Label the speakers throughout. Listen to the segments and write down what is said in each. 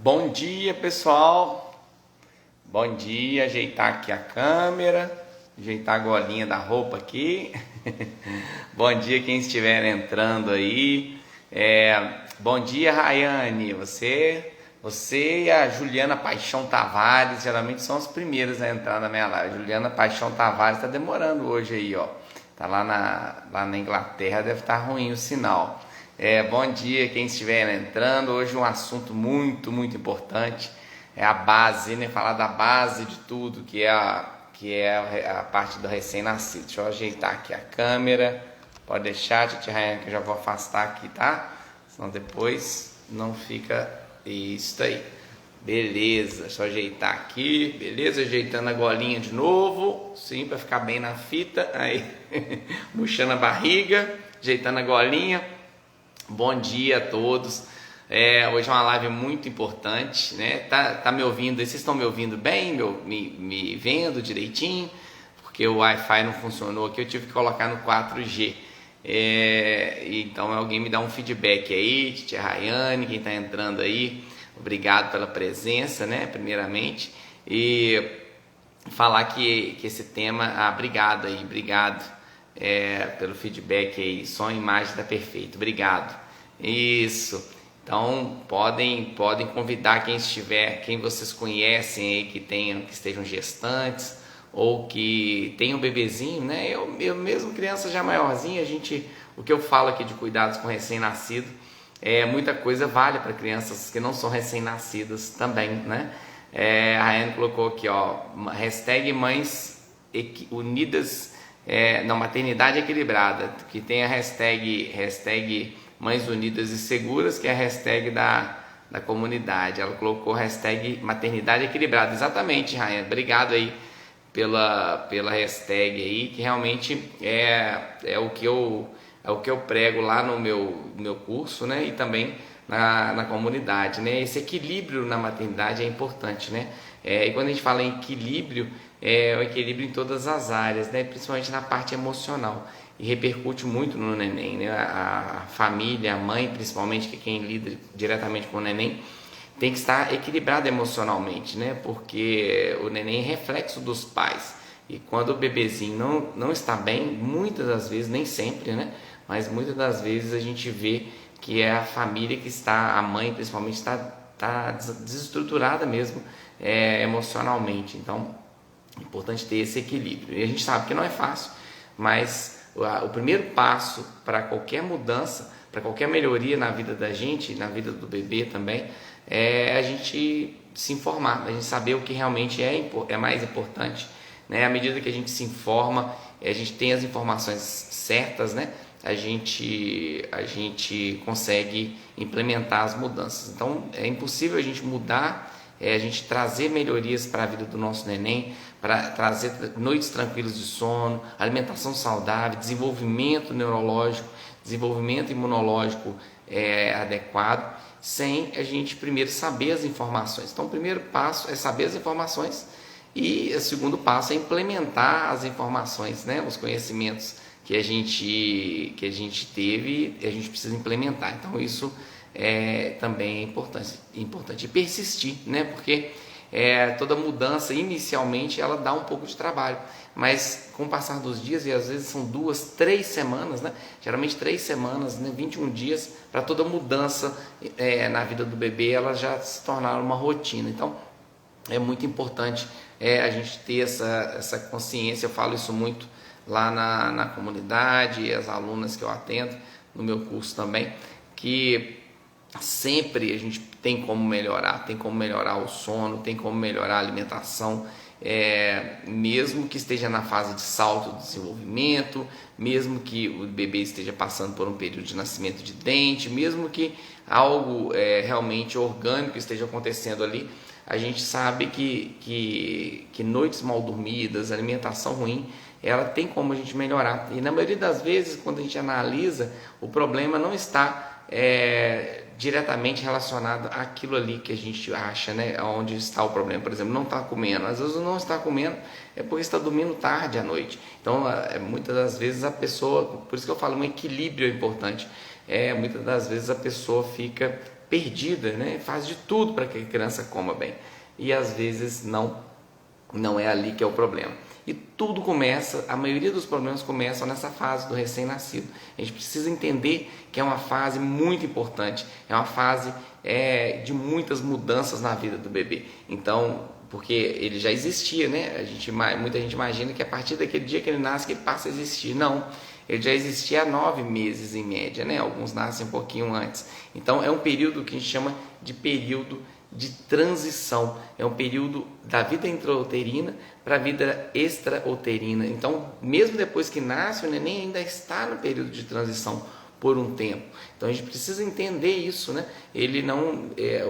Speaker 1: Bom dia, pessoal. Bom dia. Ajeitar aqui a câmera, ajeitar a golinha da roupa aqui. Bom dia quem estiver entrando aí. Bom dia, Rayane. Você e a Juliana Paixão Tavares geralmente são as primeiras a entrar na minha live. Juliana Paixão Tavares está demorando hoje aí, ó. Tá lá na Inglaterra, deve estar ruim o sinal. Bom dia quem estiver entrando. Hoje um assunto muito importante é a base, né? Falar da base de tudo, que é a parte do recém-nascido. Deixa eu ajeitar aqui a câmera. Pode deixar, Tia Rayane, que eu já vou afastar aqui, tá? Senão depois não fica isso aí. Beleza, deixa eu ajeitar aqui. Beleza, ajeitando a golinha de novo. Sim, para ficar bem na fita. Aí, murchando a barriga, ajeitando a golinha. Bom dia a todos. Hoje é uma live muito importante, né? Tá me ouvindo? Vocês estão me ouvindo bem? Me vendo direitinho? Porque o Wi-Fi não funcionou aqui, eu tive que colocar no 4G. Então alguém me dá um feedback aí, Tia Rayane, quem está entrando aí, obrigado pela presença, né? Primeiramente, e falar que esse tema, obrigado aí, obrigado pelo feedback aí, som e imagem tá perfeito, obrigado. Isso. Então podem convidar quem vocês conhecem aí que estejam gestantes ou que tenham um bebezinho, né? Eu mesmo criança já maiorzinha, o que eu falo aqui de cuidados com recém-nascido, muita coisa vale para crianças que não são recém-nascidas também, né? A Rayane colocou aqui, ó, hashtag mães unidas, maternidade equilibrada, que tem a hashtag Mães Unidas e Seguras, que é a hashtag da comunidade. Ela colocou hashtag maternidade equilibrada. Exatamente, Rayane. Obrigado aí pela hashtag aí, que realmente é o que eu prego lá no meu curso, né? E também na comunidade, né? Esse equilíbrio na maternidade é importante, né? E quando a gente fala em equilíbrio, é o equilíbrio em todas as áreas, né? Principalmente na parte emocional. E repercute muito no neném, né? A família, a mãe, principalmente, que é quem lida diretamente com o neném, tem que estar equilibrado emocionalmente, né? Porque o neném é reflexo dos pais. E quando o bebezinho não está bem, muitas das vezes, nem sempre, né? Mas muitas das vezes a gente vê que é a família que está, a mãe principalmente, está desestruturada mesmo emocionalmente. Então, é importante ter esse equilíbrio. E a gente sabe que não é fácil, mas o primeiro passo para qualquer mudança, para qualquer melhoria na vida da gente, na vida do bebê também, é a gente se informar, a gente saber o que realmente é mais importante, né? À medida que a gente se informa, a gente tem as informações certas, né? A gente consegue implementar as mudanças. Então é impossível a gente mudar, a gente trazer melhorias para a vida do nosso neném, para trazer noites tranquilas de sono, alimentação saudável, desenvolvimento neurológico, desenvolvimento imunológico adequado, sem a gente primeiro saber as informações. Então o primeiro passo é saber as informações e o segundo passo é implementar as informações, né? Os conhecimentos que a gente teve, a gente precisa implementar. Então isso também é importante persistir, né? Porque toda mudança inicialmente ela dá um pouco de trabalho, mas com o passar dos dias, e às vezes são 2, 3 semanas, né? Geralmente 3 semanas, né? 21 dias, para toda mudança na vida do bebê, ela já se tornar uma rotina. Então é muito importante a gente ter essa consciência. Eu falo isso muito lá na comunidade, as alunas que eu atendo no meu curso também, que sempre a gente tem como melhorar o sono, tem como melhorar a alimentação, mesmo que esteja na fase de salto do desenvolvimento, mesmo que o bebê esteja passando por um período de nascimento de dente, mesmo que algo realmente orgânico esteja acontecendo ali, a gente sabe que noites mal dormidas, alimentação ruim, ela tem como a gente melhorar. E na maioria das vezes, quando a gente analisa, o problema não está diretamente relacionado àquilo ali que a gente acha, né? Onde está o problema. Por exemplo, não está comendo. Às vezes não está comendo é porque está dormindo tarde à noite. Então, muitas das vezes a pessoa, por isso que eu falo, um equilíbrio é importante. Muitas das vezes a pessoa fica perdida, né? Faz de tudo para que a criança coma bem. E às vezes não é ali que é o problema. E tudo começa, a maioria dos problemas começam nessa fase do recém-nascido. A gente precisa entender que é uma fase muito importante, é uma fase de muitas mudanças na vida do bebê. Então, porque ele já existia, né? Muita gente imagina que a partir daquele dia que ele nasce que ele passa a existir. Não, ele já existia há 9 meses em média, né? Alguns nascem um pouquinho antes. Então, é um período que a gente chama de período de transição, é um período da vida intrauterina para a vida extrauterina. Então, mesmo depois que nasce, o neném ainda está no período de transição por um tempo. Então, a gente precisa entender isso, né?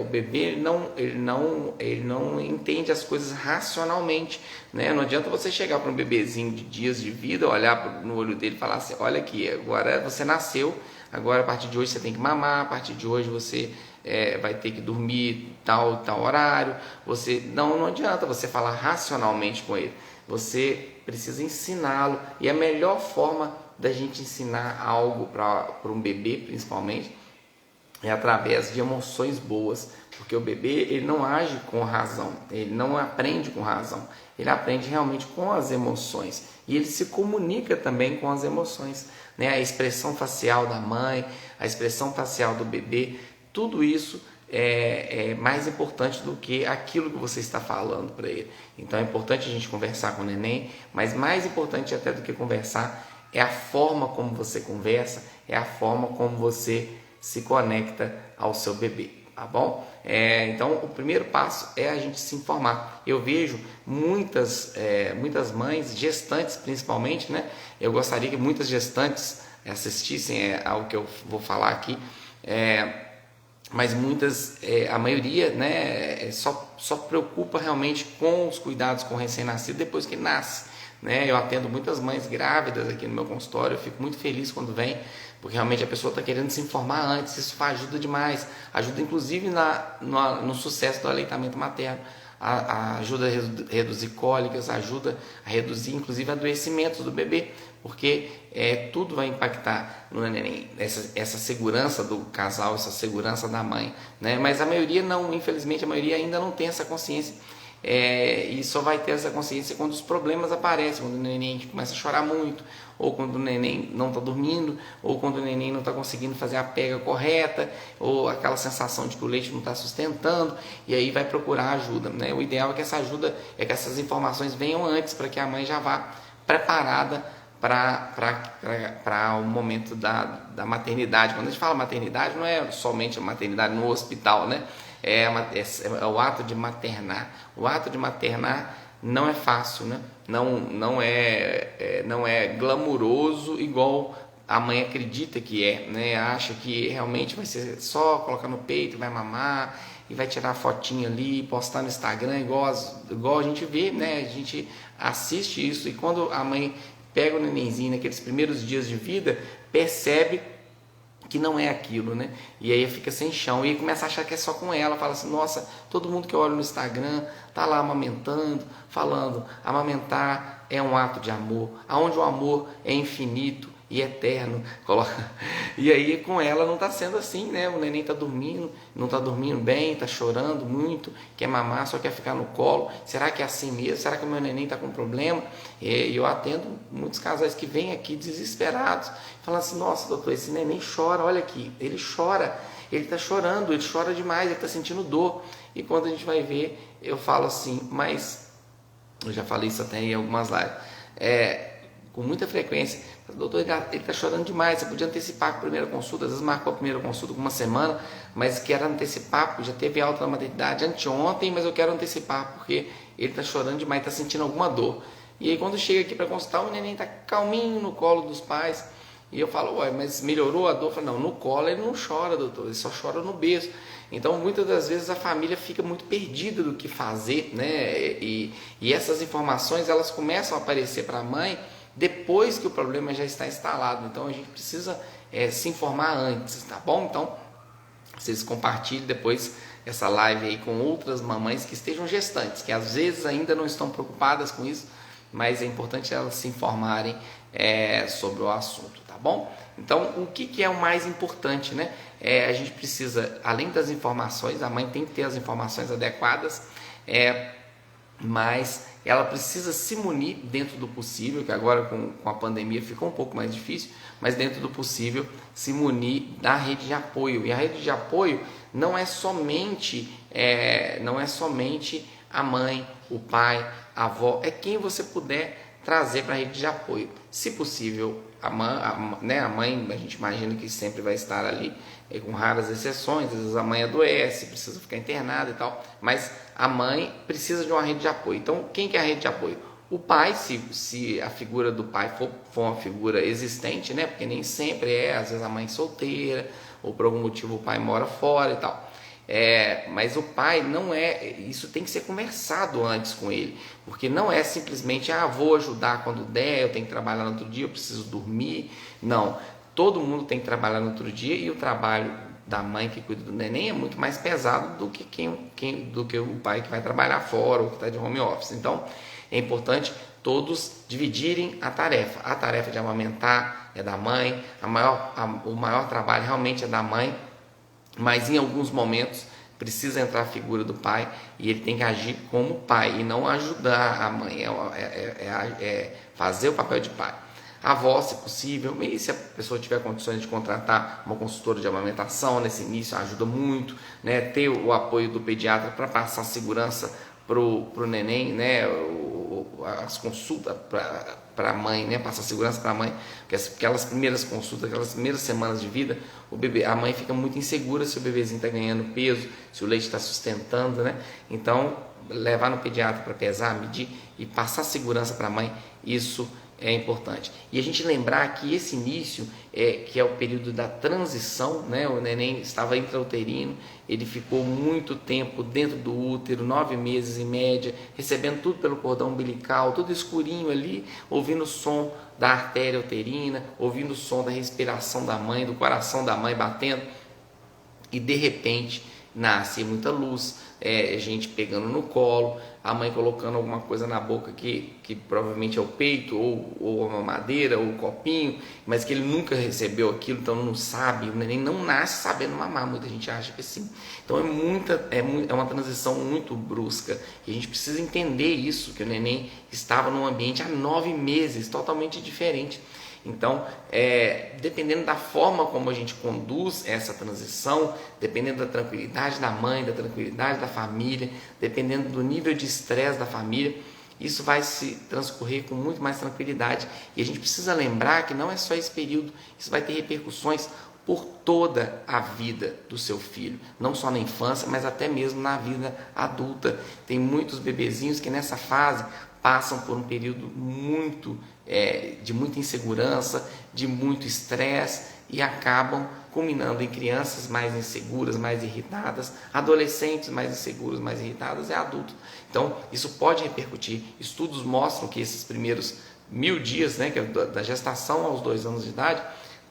Speaker 1: O bebê ele não entende as coisas racionalmente, né? Não adianta você chegar para um bebezinho de dias de vida, olhar no olho dele e falar assim: olha aqui, agora você nasceu, agora a partir de hoje você tem que mamar, a partir de hoje você vai ter que dormir tal horário. Não adianta você falar racionalmente com ele, você precisa ensiná-lo, e a melhor forma da gente ensinar algo para um bebê, principalmente, é através de emoções boas, porque o bebê ele não age com razão, ele não aprende com razão, ele aprende realmente com as emoções, e ele se comunica também com as emoções, né? A expressão facial da mãe, a expressão facial do bebê, tudo isso é mais importante do que aquilo que você está falando para ele. Então é importante a gente conversar com o neném, mas mais importante até do que conversar é a forma como você conversa, é a forma como você se conecta ao seu bebê, tá bom? Então o primeiro passo é a gente se informar. Eu vejo muitas mães, gestantes principalmente, né? Eu gostaria que muitas gestantes assistissem ao que eu vou falar aqui, mas muitas, a maioria, né, só preocupa realmente com os cuidados com o recém-nascido depois que nasce, né? Eu atendo muitas mães grávidas aqui no meu consultório, eu fico muito feliz quando vem, porque realmente a pessoa está querendo se informar antes. Isso ajuda demais, ajuda inclusive no sucesso do aleitamento materno, ajuda a reduzir cólicas, ajuda a reduzir inclusive adoecimentos do bebê, porque tudo vai impactar no neném, essa segurança do casal, essa segurança da mãe, né? Mas a maioria não, infelizmente a maioria ainda não tem essa consciência, e só vai ter essa consciência quando os problemas aparecem, quando o neném começa a chorar muito, ou quando o neném não está dormindo, ou quando o neném não está conseguindo fazer a pega correta, ou aquela sensação de que o leite não está sustentando, e aí vai procurar ajuda, né? O ideal é que essa ajuda, que essas informações venham antes, para que a mãe já vá preparada para o momento da maternidade. Quando a gente fala maternidade, não é somente a maternidade no hospital, né? É o ato de maternar. O ato de maternar não é fácil, né? Não é glamuroso igual a mãe acredita que é, né? Acha que realmente vai ser só colocar no peito, vai mamar e vai tirar a fotinha ali, postar no Instagram, igual a gente vê, né? A gente assiste isso, e quando a mãe pega o nenenzinho naqueles primeiros dias de vida, percebe que não é aquilo, né? E aí fica sem chão, e aí começa a achar que é só com ela, fala assim: nossa, todo mundo que eu olho no Instagram tá lá amamentando, falando, amamentar é um ato de amor, aonde o amor é infinito e eterno. E aí com ela não está sendo assim, né? O neném está dormindo, não está dormindo bem, está chorando muito, quer mamar, só quer ficar no colo. Será que é assim mesmo? Será que o meu neném está com problema? E eu atendo muitos casais que vêm aqui desesperados, falando assim: nossa, doutor, esse neném chora, olha aqui, ele chora, ele está chorando, ele chora demais, ele está sentindo dor. E quando a gente vai ver, eu falo assim, mas eu já falei isso até em algumas lives, com muita frequência: doutor, ele está chorando demais, você podia antecipar com a primeira consulta. Às vezes marcou a primeira consulta com uma semana, mas quero antecipar, porque já teve alta na maternidade anteontem, mas eu quero antecipar, porque ele está chorando demais, está sentindo alguma dor. E aí quando chega aqui para consultar, o neném está calminho no colo dos pais, e eu falo: ué, mas melhorou a dor? Eu falo: não, no colo ele não chora, doutor, ele só chora no berço. Então muitas das vezes a família fica muito perdida do que fazer, né? E essas informações, elas começam a aparecer para a mãe depois que o problema já está instalado. Então a gente precisa se informar antes, tá bom? Então vocês compartilhem depois essa live aí com outras mamães que estejam gestantes, que às vezes ainda não estão preocupadas com isso, mas é importante elas se informarem sobre o assunto, tá bom? Então, o que é o mais importante, né? A gente precisa, além das informações, a mãe tem que ter as informações adequadas, mas ela precisa se munir dentro do possível, que agora com a pandemia ficou um pouco mais difícil, mas dentro do possível se munir da rede de apoio. E a rede de apoio não é somente a mãe, o pai, a avó, é quem você puder trazer para a rede de apoio. Se possível, a mãe, a gente imagina que sempre vai estar ali, com raras exceções, às vezes a mãe adoece, precisa ficar internada e tal, mas a mãe precisa de uma rede de apoio. Então, quem que é a rede de apoio? O pai, se a figura do pai for uma figura existente, né? Porque nem sempre às vezes a mãe solteira, ou por algum motivo o pai mora fora e tal. Mas o pai não isso tem que ser conversado antes com ele, porque não é simplesmente, vou ajudar quando der, eu tenho que trabalhar no outro dia, eu preciso dormir. Não, todo mundo tem que trabalhar no outro dia, e o trabalho da mãe que cuida do neném é muito mais pesado do que o pai que vai trabalhar fora ou que está de home office. Então é importante todos dividirem a tarefa. A tarefa de amamentar é da mãe, o maior trabalho realmente é da mãe, mas em alguns momentos precisa entrar a figura do pai, e ele tem que agir como pai e não ajudar a mãe, fazer o papel de pai. A avó, se possível, e se a pessoa tiver condições de contratar uma consultora de amamentação nesse início, ajuda muito, né? Ter o apoio do pediatra para passar segurança pro neném, né? As consultas para a mãe, né? Passar segurança para a mãe, porque aquelas primeiras consultas, aquelas primeiras semanas de vida, a mãe fica muito insegura se o bebezinho está ganhando peso, se o leite está sustentando, né? Então, levar no pediatra para pesar, medir e passar segurança para a mãe, isso é importante. E a gente lembrar que esse início, que é o período da transição, né? O neném estava intrauterino, ele ficou muito tempo dentro do útero, 9 meses em média, recebendo tudo pelo cordão umbilical, tudo escurinho ali, ouvindo o som da artéria uterina, ouvindo o som da respiração da mãe, do coração da mãe batendo, e de repente nasce muita luz, gente pegando no colo, a mãe colocando alguma coisa na boca que provavelmente é o peito, ou a mamadeira, ou o copinho, mas que ele nunca recebeu aquilo, então não sabe, o neném não nasce sabendo mamar, muita gente acha que sim. Então é uma transição muito brusca, e a gente precisa entender isso, que o neném estava num ambiente há 9 meses, totalmente diferente. Então, dependendo da forma como a gente conduz essa transição, dependendo da tranquilidade da mãe, da tranquilidade da família, dependendo do nível de estresse da família, isso vai se transcorrer com muito mais tranquilidade. E a gente precisa lembrar que não é só esse período, isso vai ter repercussões por toda a vida do seu filho, não só na infância, mas até mesmo na vida adulta. Tem muitos bebezinhos que nessa fase passam por um período de muita insegurança, de muito estresse, e acabam culminando em crianças mais inseguras, mais irritadas, adolescentes mais inseguros, mais irritados, e adultos. Então, isso pode repercutir. Estudos mostram que esses primeiros 1000 dias, né, que é da gestação aos 2 anos de idade,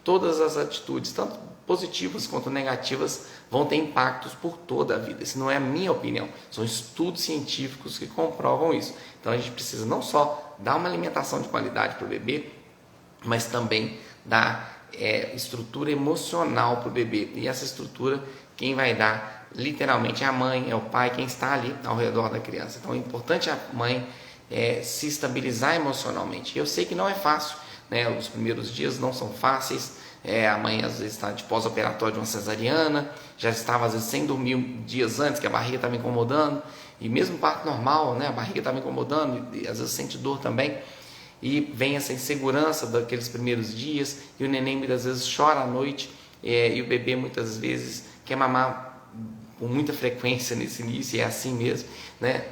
Speaker 1: todas as atitudes, tanto positivas quanto negativas, vão ter impactos por toda a vida. Isso não é a minha opinião, são estudos científicos que comprovam isso. Então a gente precisa não só dar uma alimentação de qualidade para o bebê, mas também dar estrutura emocional para o bebê. E essa estrutura, quem vai dar literalmente é a mãe, é o pai, quem está ali ao redor da criança. Então é importante a mãe se estabilizar emocionalmente. Eu sei que não é fácil, né? Os primeiros dias não são fáceis. A mãe às vezes está de pós-operatório de uma cesariana, já estava às vezes sem dormir dias antes, que a barriga estava incomodando, e mesmo parto normal, né, a barriga estava incomodando, e às vezes sente dor também, e vem essa insegurança daqueles primeiros dias, e o neném muitas vezes chora à noite, e o bebê muitas vezes quer mamar com muita frequência nesse início, e é assim mesmo, né?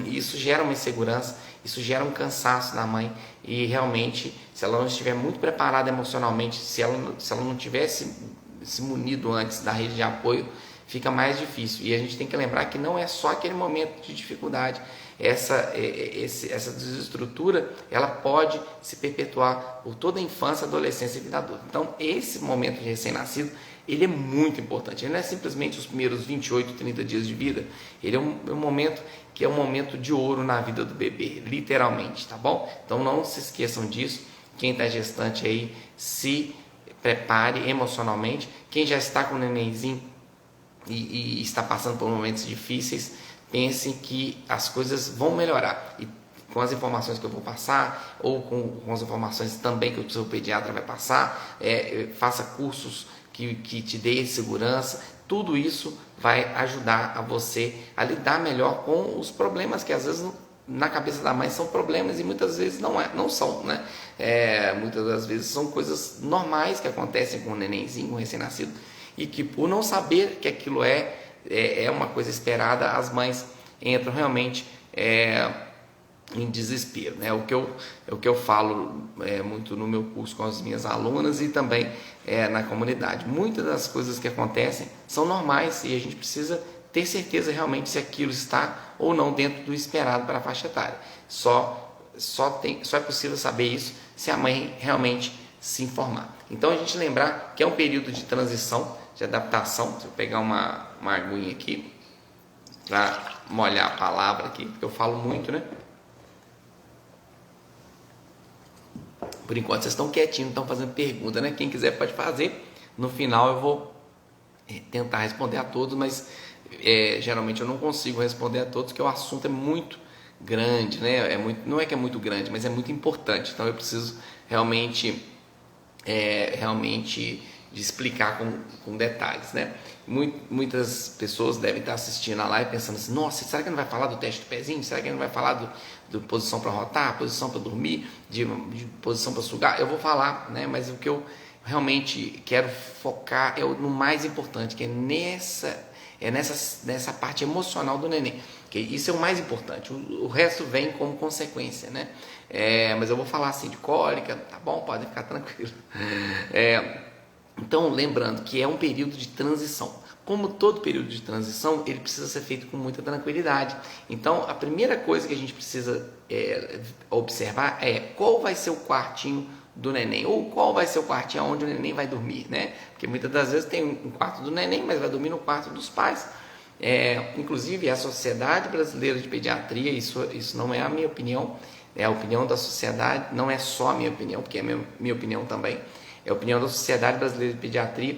Speaker 1: E isso gera uma insegurança, isso gera um cansaço na mãe, e realmente, se ela não estiver muito preparada emocionalmente, se ela não tivesse se munido antes da rede de apoio, fica mais difícil. E a gente tem que lembrar que não é só aquele momento de dificuldade. Essa desestrutura, ela pode se perpetuar por toda a infância, adolescência e vida adulta. Então, esse momento de recém-nascido, ele é muito importante. Ele não é simplesmente os primeiros 28, 30 dias de vida. Ele é um momento que é um momento de ouro na vida do bebê, literalmente, tá bom? Então, não se esqueçam disso. Quem está gestante aí, se prepare emocionalmente. Quem já está com o nenenzinho e está passando por momentos difíceis, pense que as coisas vão melhorar. E com as informações que eu vou passar, ou com as informações também que o seu pediatra vai passar, faça cursos que te dê segurança. Tudo isso vai ajudar a você a lidar melhor com os problemas que às vezes na cabeça da mãe são problemas e muitas vezes não são, né? Muitas das vezes são coisas normais que acontecem com o nenenzinho, com o recém-nascido, e que por não saber que aquilo é uma coisa esperada, as mães entram realmente em desespero, né? O que eu falo muito no meu curso com as minhas alunas e também na comunidade. Muitas das coisas que acontecem são normais e a gente precisa ter certeza realmente se aquilo está ou não dentro do esperado para a faixa etária. Só é possível saber isso se a mãe realmente se informar. Então a gente lembrar que é um período de transição, de adaptação. Deixa eu pegar uma aguinha aqui para molhar a palavra aqui, porque eu falo muito, né? Por enquanto vocês estão quietinhos, não estão fazendo pergunta, né? Quem quiser pode fazer. No final eu vou tentar responder a todos, mas geralmente eu não consigo responder a todos, porque o assunto é muito grande, né? Não é que é muito grande, mas é muito importante. Então eu preciso realmente de explicar com detalhes, né? Muitas pessoas devem estar assistindo a live pensando assim: nossa, será que não vai falar do teste do pezinho? Será que não vai falar do posição para rotar, posição para dormir, de posição para sugar? Eu vou falar, né? Mas o que eu realmente quero focar no mais importante, que é nessa parte emocional do neném, que isso é o mais importante. O resto vem como consequência, né? Mas eu vou falar assim de cólica, tá bom? Pode ficar tranquilo. Então, lembrando que é um período de transição. Como todo período de transição, ele precisa ser feito com muita tranquilidade. Então, a primeira coisa que a gente precisa observar é qual vai ser o quartinho do neném, ou qual vai ser o quartinho onde o neném vai dormir, né? Porque muitas das vezes tem um quarto do neném, mas vai dormir no quarto dos pais. Inclusive, a Sociedade Brasileira de Pediatria, isso não é a minha opinião, é a opinião da sociedade, não é só a minha opinião, porque é a minha opinião também. É a opinião da Sociedade Brasileira de Pediatria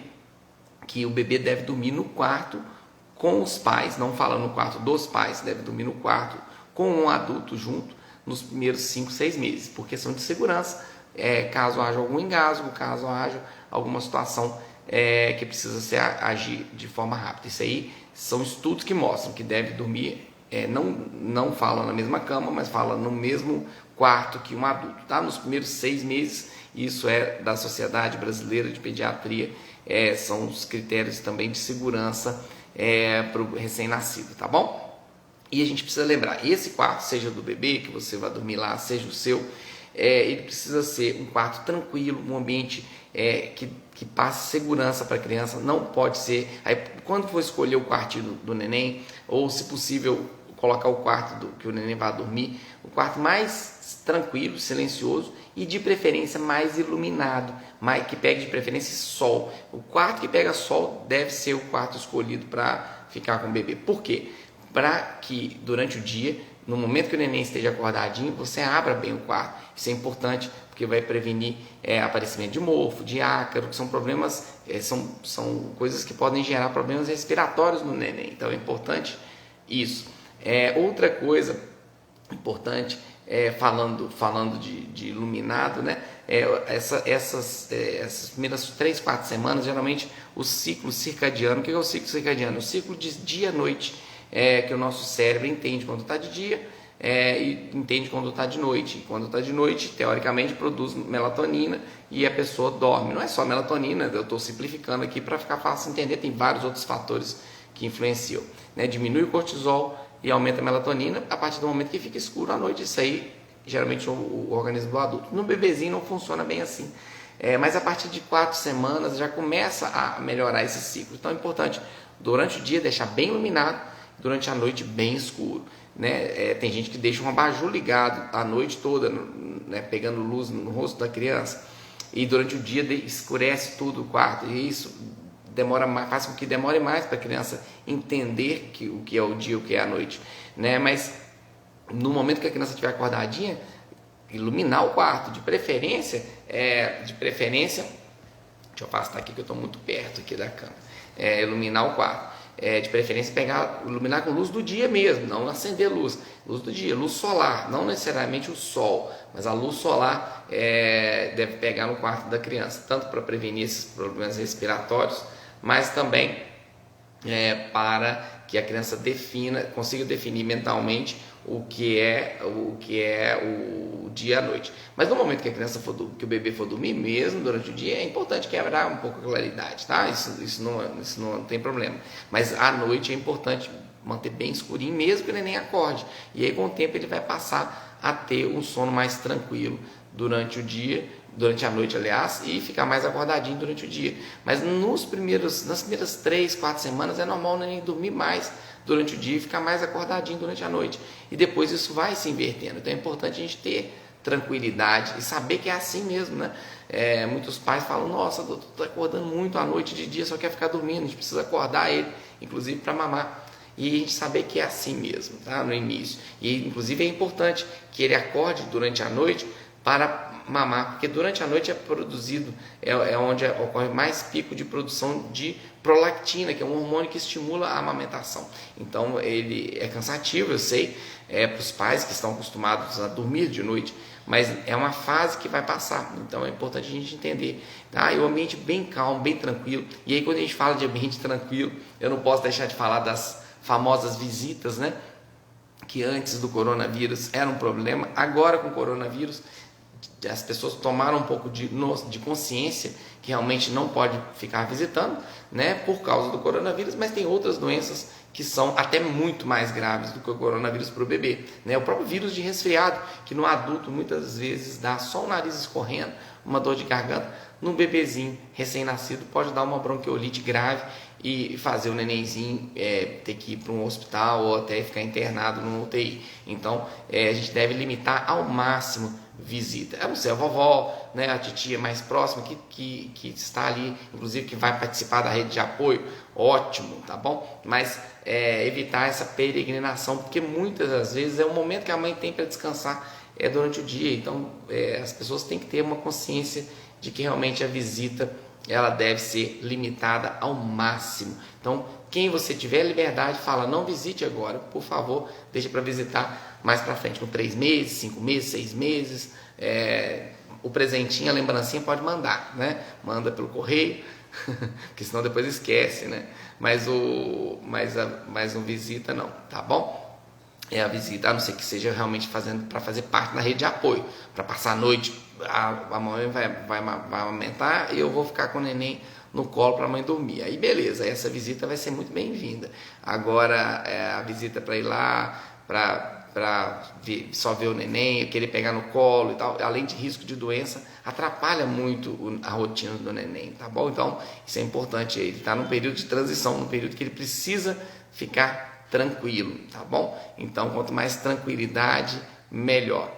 Speaker 1: que o bebê deve dormir no quarto com os pais, não fala no quarto dos pais, deve dormir no quarto com um adulto junto nos primeiros 5, 6 meses, por questão de segurança, caso haja algum engasgo, caso haja alguma situação que precisa se agir de forma rápida. Isso aí são estudos que mostram que deve dormir, não fala na mesma cama, mas fala no mesmo quarto que um adulto, tá? Nos primeiros 6 meses. Isso é da Sociedade Brasileira de Pediatria, são os critérios também de segurança para o recém-nascido, tá bom? E a gente precisa lembrar, esse quarto, seja do bebê, que você vai dormir lá, seja o seu, ele precisa ser um quarto tranquilo, um ambiente que passe segurança para a criança. Não pode ser, aí, quando for escolher o quartinho do neném, ou se possível colocar o quarto que o neném vai dormir, o quarto mais tranquilo, silencioso e de preferência mais iluminado, que pegue de preferência sol. O quarto que pega sol deve ser o quarto escolhido para ficar com o bebê. Por quê? Para que durante o dia, no momento que o neném esteja acordadinho, você abra bem o quarto. Isso é importante porque vai prevenir aparecimento de mofo, de ácaro, que são problemas, são coisas que podem gerar problemas respiratórios no neném. Então é importante isso. Outra coisa importante, falando de iluminado, né? Essas primeiras 3, 4 semanas, geralmente o ciclo circadiano. O que é o ciclo circadiano? O ciclo de dia-noite, que o nosso cérebro entende quando está de dia e entende quando está de noite. Quando está de noite, teoricamente, produz melatonina e a pessoa dorme. Não é só melatonina, eu estou simplificando aqui para ficar fácil entender, tem vários outros fatores que influenciam, né? Diminui o cortisol e aumenta a melatonina a partir do momento que fica escuro à noite. Isso aí, geralmente, o organismo do adulto. No bebezinho não funciona bem assim. Mas a partir de 4 semanas já começa a melhorar esse ciclo. Então é importante, durante o dia, deixar bem iluminado, durante a noite bem escuro, né? Tem gente que deixa um abajur ligado a noite toda, né? Pegando luz no rosto da criança, e durante o dia escurece tudo o quarto, e isso faz com que demore mais para a criança entender o que é o dia e o que é a noite, né? Mas no momento que a criança estiver acordadinha, iluminar o quarto, de preferência, deixa Deixa eu afastar aqui que eu estou muito perto aqui da cama. Iluminar o quarto. De preferência iluminar com luz do dia mesmo, não acender luz do dia, luz solar, não necessariamente o sol, mas a luz solar deve pegar no quarto da criança, tanto para prevenir esses problemas respiratórios, mas também para que a criança consiga definir mentalmente o que é o dia e a noite. Mas no momento que que o bebê for dormir mesmo durante o dia, é importante quebrar um pouco a claridade, tá? Isso não tem problema. Mas à noite é importante manter bem escurinho, mesmo que o neném acorde. E aí com o tempo ele vai passar a ter um sono mais tranquilo durante o dia, durante a noite, aliás, e ficar mais acordadinho durante o dia. Mas nas primeiras 3, 4 semanas é normal o neném dormir mais durante o dia e ficar mais acordadinho durante a noite. E depois isso vai se invertendo. Então é importante a gente ter tranquilidade e saber que é assim mesmo, né? Muitos pais falam, nossa, doutor, tá acordando muito à noite, de dia só quer ficar dormindo, a gente precisa acordar ele, inclusive para mamar. E a gente saber que é assim mesmo, tá? No início. E inclusive é importante que ele acorde durante a noite para mamar, porque durante a noite é produzido, onde ocorre mais pico de produção de prolactina, que é um hormônio que estimula a amamentação. Então ele é cansativo, eu sei, para os pais que estão acostumados a dormir de noite, mas é uma fase que vai passar. Então é importante a gente entender, tá? E o ambiente bem calmo, bem tranquilo. E aí quando a gente fala de ambiente tranquilo, eu não posso deixar de falar das famosas visitas, né? Que antes do coronavírus era um problema, agora com o coronavírus as pessoas tomaram um pouco de consciência que realmente não pode ficar visitando, né, por causa do coronavírus, mas tem outras doenças que são até muito mais graves do que o coronavírus para o bebê, né? O próprio vírus de resfriado, que no adulto muitas vezes dá só o nariz escorrendo, uma dor de garganta, no bebezinho recém-nascido pode dar uma bronquiolite grave e fazer o nenenzinho ter que ir para um hospital ou até ficar internado no UTI. Então a gente deve limitar ao máximo visita. Eu não sei, a vovó, né, a titia mais próxima que está ali, inclusive que vai participar da rede de apoio, ótimo, tá bom? Mas evitar essa peregrinação, porque muitas das vezes é o momento que a mãe tem para descansar durante o dia. Então as pessoas têm que ter uma consciência de que realmente a visita ela deve ser limitada ao máximo. Então, quem você tiver liberdade, fala, não visite agora, por favor, deixa para visitar mais para frente, com 3 meses, 5 meses, 6 meses. O presentinho, a lembrancinha pode mandar, né? Manda pelo correio, porque senão depois esquece, né? Mas um visita não, tá bom? A visita, a não ser que seja realmente para fazer parte da rede de apoio, para passar a noite, a mãe vai amamentar e eu vou ficar com o neném no colo para a mãe dormir. Aí beleza, essa visita vai ser muito bem-vinda. Agora, a visita para ir lá, para só ver o neném, querer pegar no colo e tal, além de risco de doença, atrapalha muito a rotina do neném, tá bom? Então, isso é importante, ele está num período de transição, num período que ele precisa ficar tranquilo, tá bom? Então, quanto mais tranquilidade, melhor.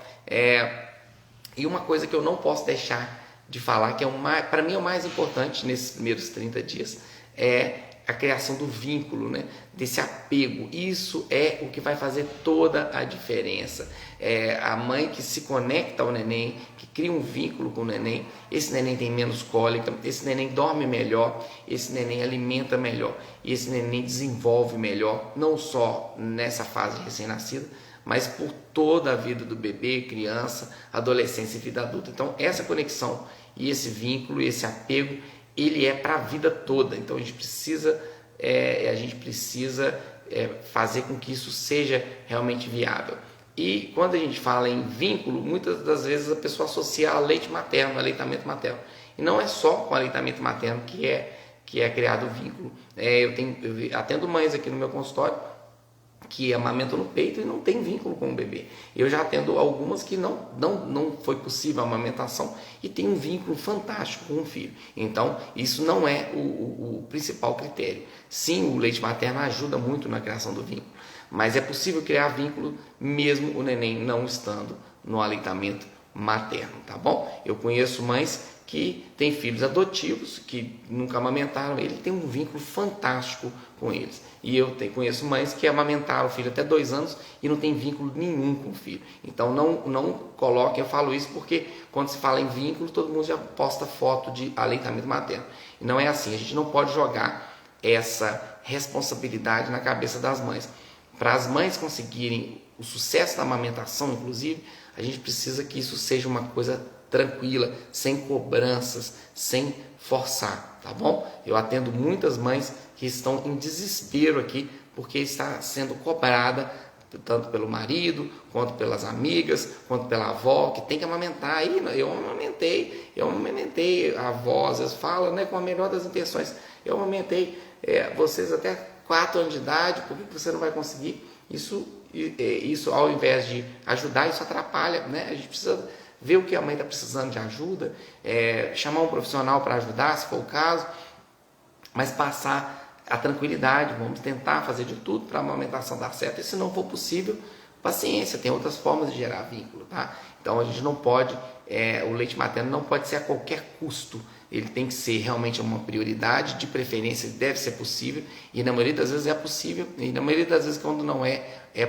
Speaker 1: E uma coisa que eu não posso deixar de falar, que para mim é o mais importante nesses primeiros 30 dias, é a criação do vínculo, né? Desse apego. Isso é o que vai fazer toda a diferença. A mãe que se conecta ao neném, que cria um vínculo com o neném, esse neném tem menos cólica, esse neném dorme melhor, esse neném alimenta melhor, e esse neném desenvolve melhor, não só nessa fase recém-nascida, mas por toda a vida do bebê, criança, adolescência e vida adulta. Então essa conexão e esse vínculo e esse apego, ele é para a vida toda. Então a gente precisa fazer com que isso seja realmente viável. E quando a gente fala em vínculo, muitas das vezes a pessoa associa a leite materno, aleitamento materno. E não é só com aleitamento materno que é criado o vínculo. Eu atendo mães aqui no meu consultório que amamentam no peito e não tem vínculo com o bebê. Eu já atendo algumas que não foi possível a amamentação e tem um vínculo fantástico com o filho. Então, isso não é o principal critério. Sim, o leite materno ajuda muito na criação do vínculo, mas é possível criar vínculo mesmo o neném não estando no aleitamento materno, tá bom? Eu conheço mães que tem filhos adotivos, que nunca amamentaram, ele tem um vínculo fantástico com eles. E eu conheço mães que amamentaram o filho até 2 anos e não tem vínculo nenhum com o filho. Então não coloquem, eu falo isso porque quando se fala em vínculo, todo mundo já posta foto de aleitamento materno. E não é assim, a gente não pode jogar essa responsabilidade na cabeça das mães. Para as mães conseguirem o sucesso da amamentação, inclusive, a gente precisa que isso seja uma coisa tranquila, sem cobranças, sem forçar, tá bom? Eu atendo muitas mães que estão em desespero aqui, porque está sendo cobrada tanto pelo marido, quanto pelas amigas, quanto pela avó, que tem que amamentar. Aí eu amamentei, a avó às vezes fala, né, com a melhor das intenções, eu amamentei vocês até 4 anos de idade, por que você não vai conseguir? Isso ao invés de ajudar, isso atrapalha, né? A gente precisa ver o que a mãe está precisando de ajuda, chamar um profissional para ajudar, se for o caso, mas passar a tranquilidade, vamos tentar fazer de tudo para a amamentação dar certo, e se não for possível, paciência, tem outras formas de gerar vínculo, tá? Então a gente não pode, o leite materno não pode ser a qualquer custo, ele tem que ser realmente uma prioridade, de preferência deve ser possível, e na maioria das vezes é possível, e na maioria das vezes quando não é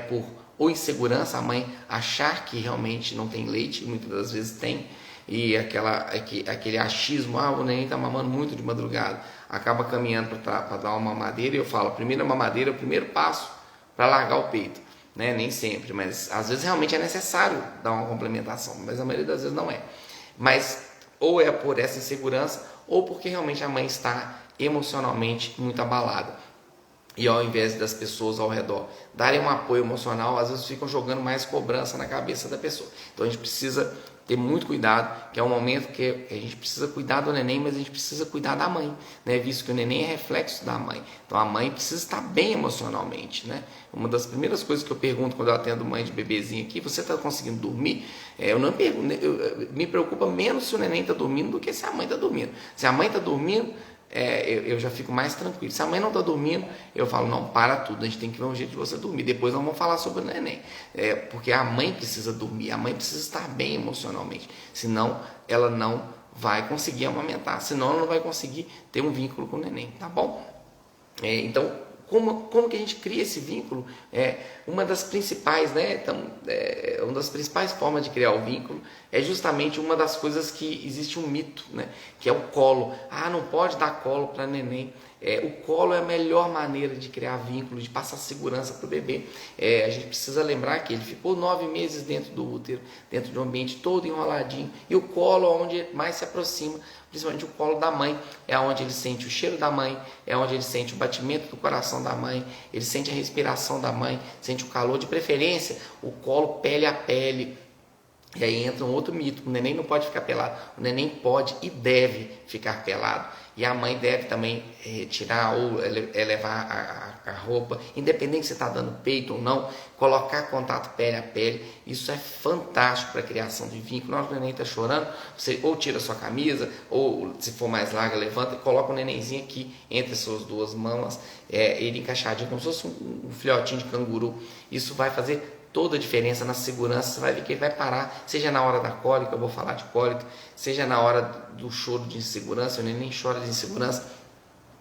Speaker 1: por ou insegurança, a mãe achar que realmente não tem leite, muitas das vezes tem, e aquele achismo, o neném está mamando muito de madrugada, acaba caminhando para dar uma mamadeira, e eu falo, a primeira mamadeira é o primeiro passo para largar o peito, né? Nem sempre, mas às vezes realmente é necessário dar uma complementação, mas a maioria das vezes não é, mas ou é por essa insegurança, ou porque realmente a mãe está emocionalmente muito abalada. E ao invés das pessoas ao redor darem um apoio emocional, às vezes ficam jogando mais cobrança na cabeça da pessoa. Então a gente precisa ter muito cuidado, que é um momento que a gente precisa cuidar do neném, mas a gente precisa cuidar da mãe, né? Visto que o neném é reflexo da mãe. Então a mãe precisa estar bem emocionalmente, né? Uma das primeiras coisas que eu pergunto quando eu atendo mãe de bebezinho aqui, você está conseguindo dormir? Eu não pergunto, me preocupa menos se o neném está dormindo do que se a mãe está dormindo. Se a mãe está dormindo, eu já fico mais tranquilo. Se a mãe não está dormindo, eu falo, não, para tudo, a gente tem que ver um jeito de você dormir. Depois nós vamos falar sobre o neném, porque a mãe precisa dormir, a mãe precisa estar bem emocionalmente, senão ela não vai conseguir amamentar, senão ela não vai conseguir ter um vínculo com o neném, tá bom? Então, como que a gente cria esse vínculo? Uma das principais, né? Então, uma das principais formas de criar o vínculo é justamente uma das coisas que existe um mito, né? Que é o colo. Não pode dar colo para neném. O colo é a melhor maneira de criar vínculo, de passar segurança para o bebê. A gente precisa lembrar que ele ficou 9 meses dentro do útero, dentro de um ambiente todo enroladinho, e o colo é onde mais se aproxima, principalmente o colo da mãe, é onde ele sente o cheiro da mãe, é onde ele sente o batimento do coração da mãe, ele sente a respiração da mãe, sente o calor, de preferência, o colo pele a pele. E aí entra um outro mito, o neném não pode ficar pelado, o neném pode e deve ficar pelado, e a mãe deve também tirar ou levar a roupa, independente se está dando peito ou não, colocar contato pele a pele, isso é fantástico para a criação de vínculo. Na hora que o neném está chorando, você ou tira a sua camisa, ou se for mais larga, levanta e coloca o nenenzinho aqui entre as suas 2 mãos, ele encaixadinho como se fosse um filhotinho de canguru. Isso vai fazer toda a diferença na segurança. Você vai ver que ele vai parar, seja na hora da cólica, eu vou falar de cólica, seja na hora do choro de insegurança, o neném chora de insegurança,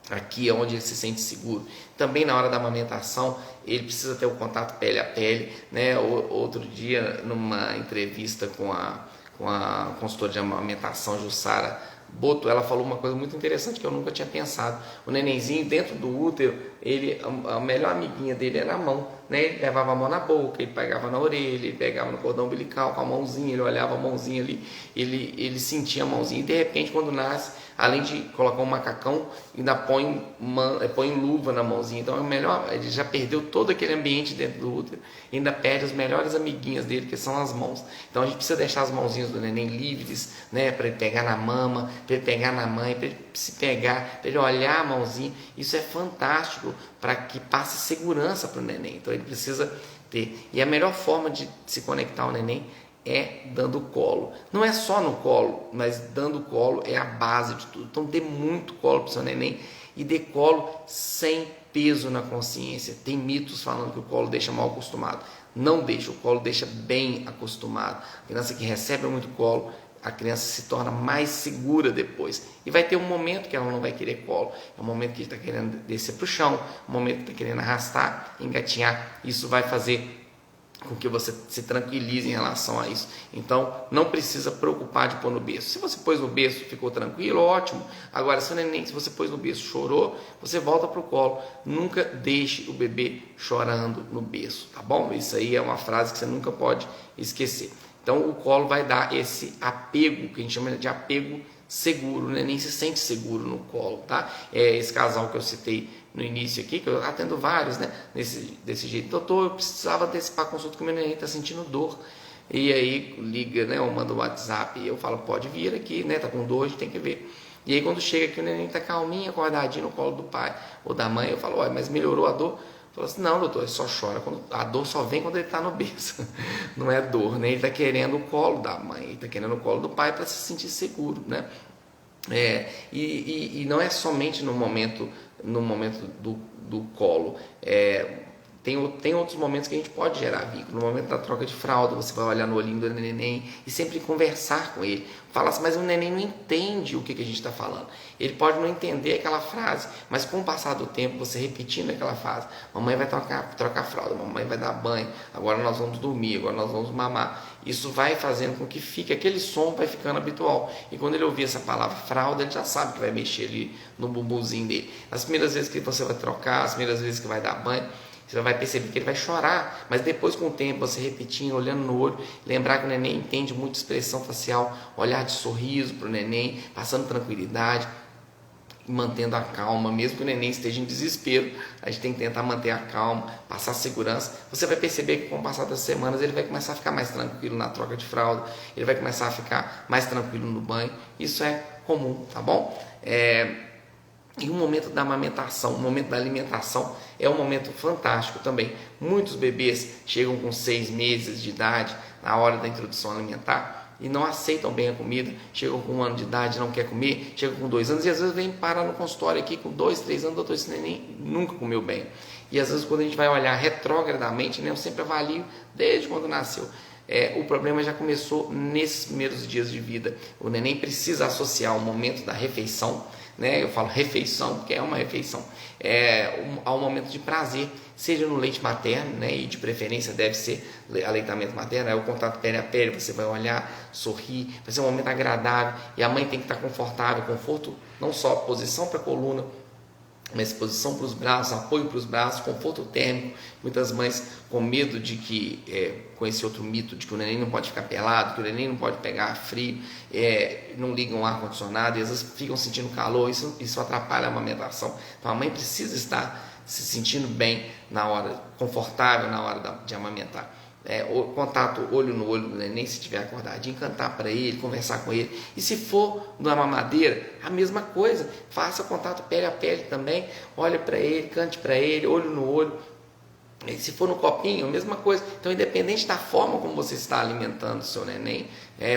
Speaker 1: aqui é onde ele se sente seguro. Também na hora da amamentação, ele precisa ter o contato pele a pele, né? Outro dia, numa entrevista com a consultora de amamentação, Jussara Boto, ela falou uma coisa muito interessante que eu nunca tinha pensado. O nenenzinho dentro do útero, a melhor amiguinha dele era a mão, né? Ele levava a mão na boca, ele pegava na orelha, ele pegava no cordão umbilical com a mãozinha, ele olhava a mãozinha ali, ele sentia a mãozinha, e de repente quando nasce, além de colocar um macacão, ainda põe luva na mãozinha. Então é melhor, ele já perdeu todo aquele ambiente dentro do útero, ainda perde as melhores amiguinhas dele, que são as mãos. Então a gente precisa deixar as mãozinhas do neném livres, né? Para ele pegar na mama, para ele pegar na mãe, para ele se pegar, para ele olhar a mãozinha. Isso é fantástico para que passe segurança para o neném. Então ele precisa ter. E a melhor forma de se conectar ao neném é dando colo. Não é só no colo, mas dando colo é a base de tudo. Então dê muito colo para o seu neném e dê colo sem peso na consciência. Tem mitos falando que o colo deixa mal acostumado. Não deixa, o colo deixa bem acostumado. A criança que recebe muito colo a criança se torna mais segura depois. E vai ter um momento que ela não vai querer colo, é um momento que está querendo descer para o chão, um momento que está querendo arrastar, engatinhar. Isso vai fazer com que você se tranquilize em relação a isso. Então, não precisa preocupar de pôr no berço. Se você pôs no berço, ficou tranquilo, ótimo. Agora, se o neném, se você pôs no berço, chorou, você volta para o colo. Nunca deixe o bebê chorando no berço, tá bom? Isso aí é uma frase que você nunca pode esquecer. Então, o colo vai dar esse apego, que a gente chama de apego seguro, o neném se sente seguro no colo, tá? Esse casal que eu citei no início aqui, que eu atendo vários, né? Desse jeito, doutor, eu precisava antecipar a consulta que o meu neném está sentindo dor. E aí liga, né? Ou manda um WhatsApp e eu falo, pode vir aqui, né? Tá com dor, a gente tem que ver. E aí quando chega aqui o neném tá calminho, acordadinho no colo do pai ou da mãe, eu falo, olha, mas melhorou a dor? Falou assim, não, doutor, ele só chora, a dor só vem quando ele está no berço, não é dor, né? Ele está querendo o colo da mãe, ele está querendo o colo do pai para se sentir seguro, né? E não é somente no momento do colo, tem outros momentos que a gente pode gerar vínculo. No momento da troca de fralda, você vai olhar no olhinho do neném e sempre conversar com ele. Falar assim, mas o neném não entende o que a gente está falando. Ele pode não entender aquela frase, mas com o passar do tempo, você repetindo aquela frase, mamãe vai trocar fralda, mamãe vai dar banho, agora nós vamos dormir, agora nós vamos mamar. Isso vai fazendo com que fique, aquele som vai ficando habitual. E quando ele ouvir essa palavra fralda, ele já sabe que vai mexer ali no bumbumzinho dele. As primeiras vezes que você vai trocar, as primeiras vezes que vai dar banho, você vai perceber que ele vai chorar, mas depois com o tempo, você repetindo, olhando no olho, lembrar que o neném entende muito expressão facial, olhar de sorriso para o neném, passando tranquilidade, mantendo a calma, mesmo que o neném esteja em desespero, a gente tem que tentar manter a calma, passar segurança. Você vai perceber que com o passar das semanas ele vai começar a ficar mais tranquilo na troca de fralda, ele vai começar a ficar mais tranquilo no banho. Isso é comum, tá bom? E o momento da amamentação, o momento da alimentação é um momento fantástico também. Muitos bebês chegam com 6 meses de idade na hora da introdução alimentar e não aceitam bem a comida, chegam com 1 ano de idade, não quer comer, chegam com 2 anos e às vezes vem parar no consultório aqui com 2, 3 anos, doutor, esse neném nunca comeu bem. E às vezes quando a gente vai olhar retrogradamente, né, eu sempre avalio desde quando nasceu. O problema já começou nesses primeiros dias de vida. O neném precisa associar o momento da refeição, né? Eu falo refeição porque é uma refeição, ao momento de prazer, seja no leite materno, né? E de preferência deve ser aleitamento materno, o contato pele a pele, você vai olhar, sorrir, vai ser um momento agradável e a mãe tem que estar confortável, conforto, não só posição para a coluna, mas posição para os braços, apoio para os braços, conforto térmico. Muitas mães com medo de que, com esse outro mito de que o neném não pode ficar pelado, que o neném não pode pegar frio, não ligam o ar-condicionado e às vezes ficam sentindo calor, isso atrapalha a amamentação. Então a mãe precisa estar se sentindo bem na hora, confortável na hora de amamentar. O contato olho no olho do neném, se estiver acordadinho, cantar para ele, conversar com ele. E se for na mamadeira, a mesma coisa, faça contato pele a pele também, olhe para ele, cante para ele, olho no olho. E se for no copinho, a mesma coisa. Então, independente da forma como você está alimentando o seu neném,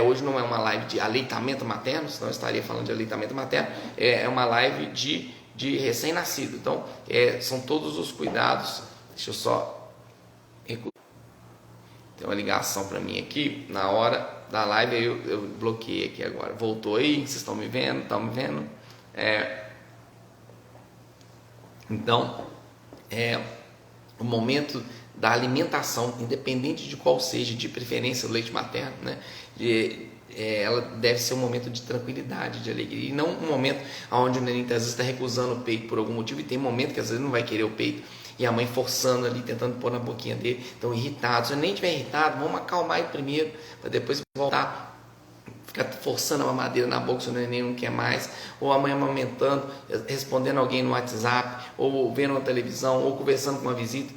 Speaker 1: hoje não é uma live de aleitamento materno, senão eu estaria falando de aleitamento materno, é uma live de recém-nascido. Então, são todos os cuidados. Deixa eu só... Tem uma ligação para mim aqui, na hora da live, eu bloqueei aqui agora. Voltou aí, vocês estão me vendo? Estão me vendo? Então, o momento da alimentação, independente de qual seja, de preferência o leite materno, né? Ela deve ser um momento de tranquilidade, de alegria, e não um momento onde o neném às vezes está recusando o peito por algum motivo, e tem momento que às vezes não vai querer o peito, e a mãe forçando ali, tentando pôr na boquinha dele, estão irritados. Se o neném estiver irritado, vamos acalmar ele primeiro, para depois voltar, ficar forçando a mamadeira na boca se o neném não quer mais, ou a mãe amamentando, respondendo alguém no WhatsApp, ou vendo uma televisão, ou conversando com uma visita,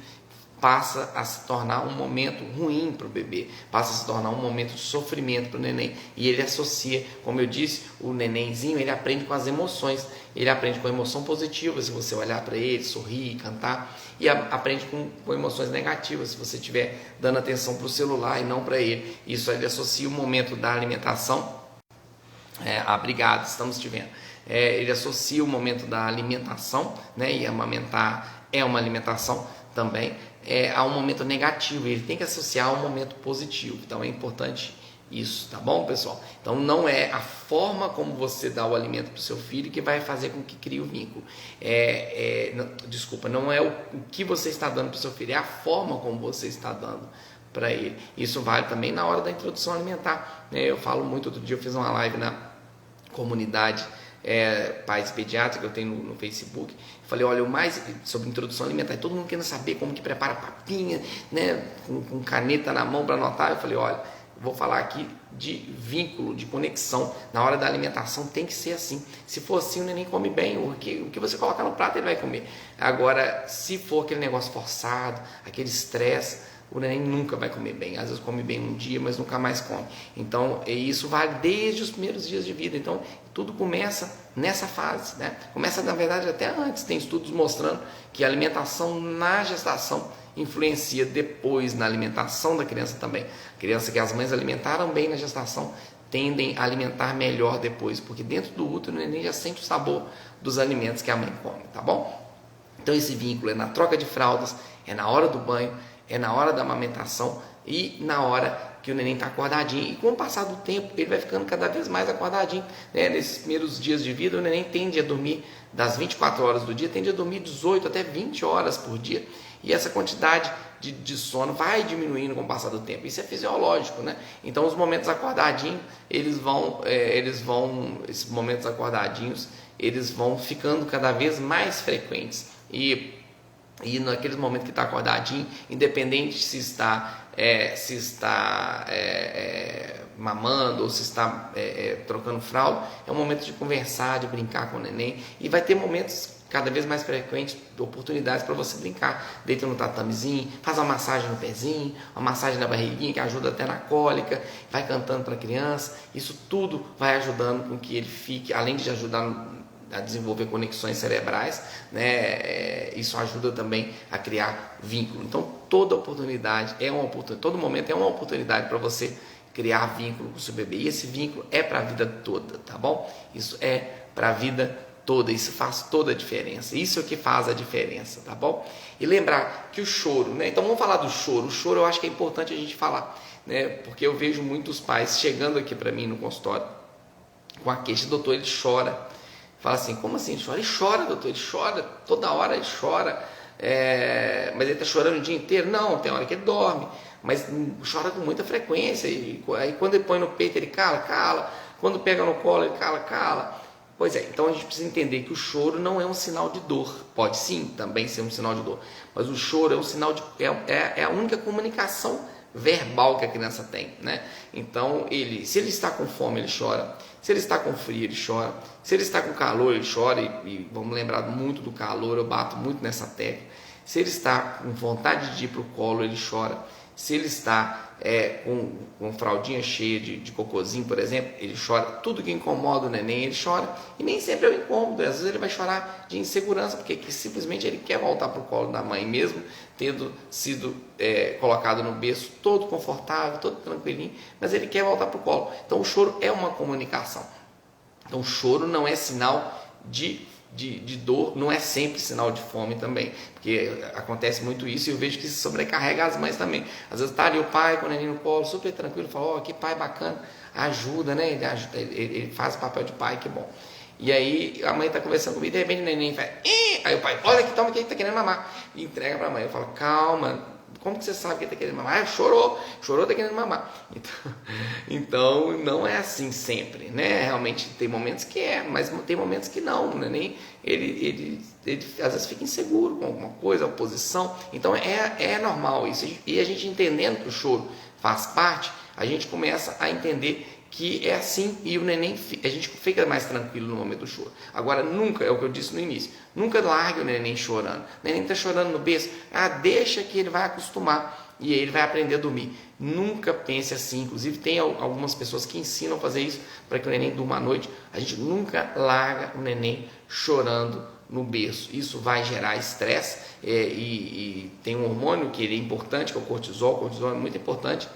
Speaker 1: passa a se tornar um momento ruim para o bebê, passa a se tornar um momento de sofrimento para o neném, e ele associa, como eu disse, o nenenzinho, ele aprende com as emoções, ele aprende com emoção positiva, se você olhar para ele, sorrir, cantar, e aprende com emoções negativas, se você estiver dando atenção para o celular e não para ele. Isso ele associa o momento da alimentação, obrigado, estamos te vendo, ele associa o momento da alimentação, né, e amamentar é uma alimentação também, a um momento negativo, ele tem que associar a um momento positivo. Então é importante Isso, tá bom, pessoal? Então não é a forma como você dá o alimento para o seu filho que vai fazer com que crie o vínculo. Não é o que você está dando para o seu filho, é a forma como você está dando para ele. Isso vale também na hora da introdução alimentar. Eu falo muito, outro dia eu fiz uma live na comunidade Pais Pediátricos que eu tenho no Facebook. Falei, olha, o mais sobre introdução alimentar, e todo mundo querendo saber como que prepara papinha, né, com caneta na mão para anotar. Eu falei, olha, vou falar aqui de vínculo, de conexão. Na hora da alimentação tem que ser assim. Se for assim, o neném come bem. O que você colocar no prato, ele vai comer. Agora, se for aquele negócio forçado, aquele estresse, o neném nunca vai comer bem. Às vezes come bem um dia, mas nunca mais come. Então, isso vale desde os primeiros dias de vida. Então, tudo começa nessa fase, né? Começa, na verdade, até antes. Tem estudos mostrando que a alimentação na gestação influencia depois na alimentação da criança também. Criança que as mães alimentaram bem na gestação tendem a alimentar melhor depois, porque dentro do útero o neném já sente o sabor dos alimentos que a mãe come, tá bom? Então esse vínculo é na troca de fraldas, é na hora do banho, é na hora da amamentação e na hora que o neném está acordadinho. E com o passar do tempo, ele vai ficando cada vez mais acordadinho, né? Nesses primeiros dias de vida, o neném tende a dormir das 24 horas do dia, tende a dormir 18 até 20 horas por dia. E essa quantidade de sono vai diminuindo com o passar do tempo. Isso é fisiológico, né? Então, os momentos acordadinhos, esses momentos acordadinhos, eles vão ficando cada vez mais frequentes. E naqueles momentos que está acordadinho, independente se está mamando ou se está trocando fralda, é um momento de conversar, de brincar com o neném. E vai ter momentos cada vez mais frequentes, oportunidades para você brincar. Deita no tatamezinho, faz uma massagem no pezinho, uma massagem na barriguinha que ajuda até na cólica, vai cantando para a criança. Isso tudo vai ajudando com que ele fique, além de ajudar a desenvolver conexões cerebrais, né? Isso ajuda também a criar vínculo. Então toda oportunidade todo momento é uma oportunidade para você criar vínculo com o seu bebê. E esse vínculo é para a vida toda, tá bom? Isso é para a vida toda, isso faz toda a diferença, isso é o que faz a diferença, tá bom? E lembrar que o choro, né? Então vamos falar do choro. O choro eu acho que é importante a gente falar, né? Porque eu vejo muitos pais chegando aqui para mim no consultório com a queixa, doutor, ele chora. Fala assim, como assim ele chora? Ele chora, doutor, ele chora, toda hora ele chora, mas ele está chorando o dia inteiro? Não, tem hora que ele dorme, mas chora com muita frequência, e aí quando ele põe no peito ele cala, quando pega no colo ele cala. Pois é, então a gente precisa entender que o choro não é um sinal de dor. Pode sim também ser um sinal de dor, mas o choro é um sinal é a única comunicação verbal que a criança tem, né? Então se ele está com fome, ele chora. Se ele está com frio, ele chora. Se ele está com calor, ele chora. E vamos lembrar muito do calor, eu bato muito nessa tecla. Se ele está com vontade de ir para o colo, ele chora. Se ele está com fraldinha cheia de cocôzinho, por exemplo, ele chora. Tudo que incomoda o neném, ele chora. E nem sempre é um incômodo. Às vezes ele vai chorar de insegurança, porque simplesmente ele quer voltar para o colo da mãe, mesmo tendo sido colocado no berço todo confortável, todo tranquilinho, mas ele quer voltar para o colo. Então o choro é uma comunicação. Então o choro não é sinal de dor, não é sempre sinal de fome também, porque acontece muito isso e eu vejo que isso sobrecarrega as mães também. Às vezes está ali o pai com o neném no colo, super tranquilo, fala, ó, que pai bacana, ajuda, né? Ele faz o papel de pai, que bom. E aí a mãe está conversando comigo, de repente o neném faz, aí o pai, olha aqui, toma que ele está querendo mamar, e entrega para a mãe. Eu falo, calma, como que você sabe que ele está querendo mamar? Chorou, está querendo mamar. Então não é assim sempre, né? Realmente tem momentos que mas tem momentos que não, né? Nem ele às vezes fica inseguro com alguma coisa, oposição. Então é normal isso. E a gente entendendo que o choro faz parte, a gente começa a entender que é assim, e o neném, a gente fica mais tranquilo no momento do choro. Agora, nunca, é o que eu disse no início, nunca largue o neném chorando. O neném está chorando no berço, deixa que ele vai acostumar e ele vai aprender a dormir. Nunca pense assim. Inclusive tem algumas pessoas que ensinam a fazer isso para que o neném durma à noite. A gente nunca larga o neném chorando no berço. Isso vai gerar estresse, e tem um hormônio que ele é importante, que é o cortisol. O cortisol é muito importante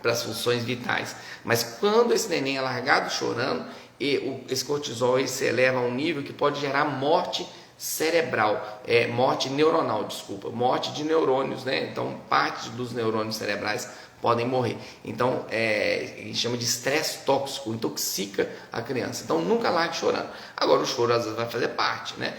Speaker 1: para as funções vitais, mas quando esse neném é largado chorando, esse cortisol se eleva a um nível que pode gerar morte cerebral, morte neuronal, morte de neurônios, né? Então parte dos neurônios cerebrais podem morrer. Então, a gente chama de estresse tóxico, intoxica a criança. Então, nunca largue chorando. Agora, o choro às vezes vai fazer parte, né?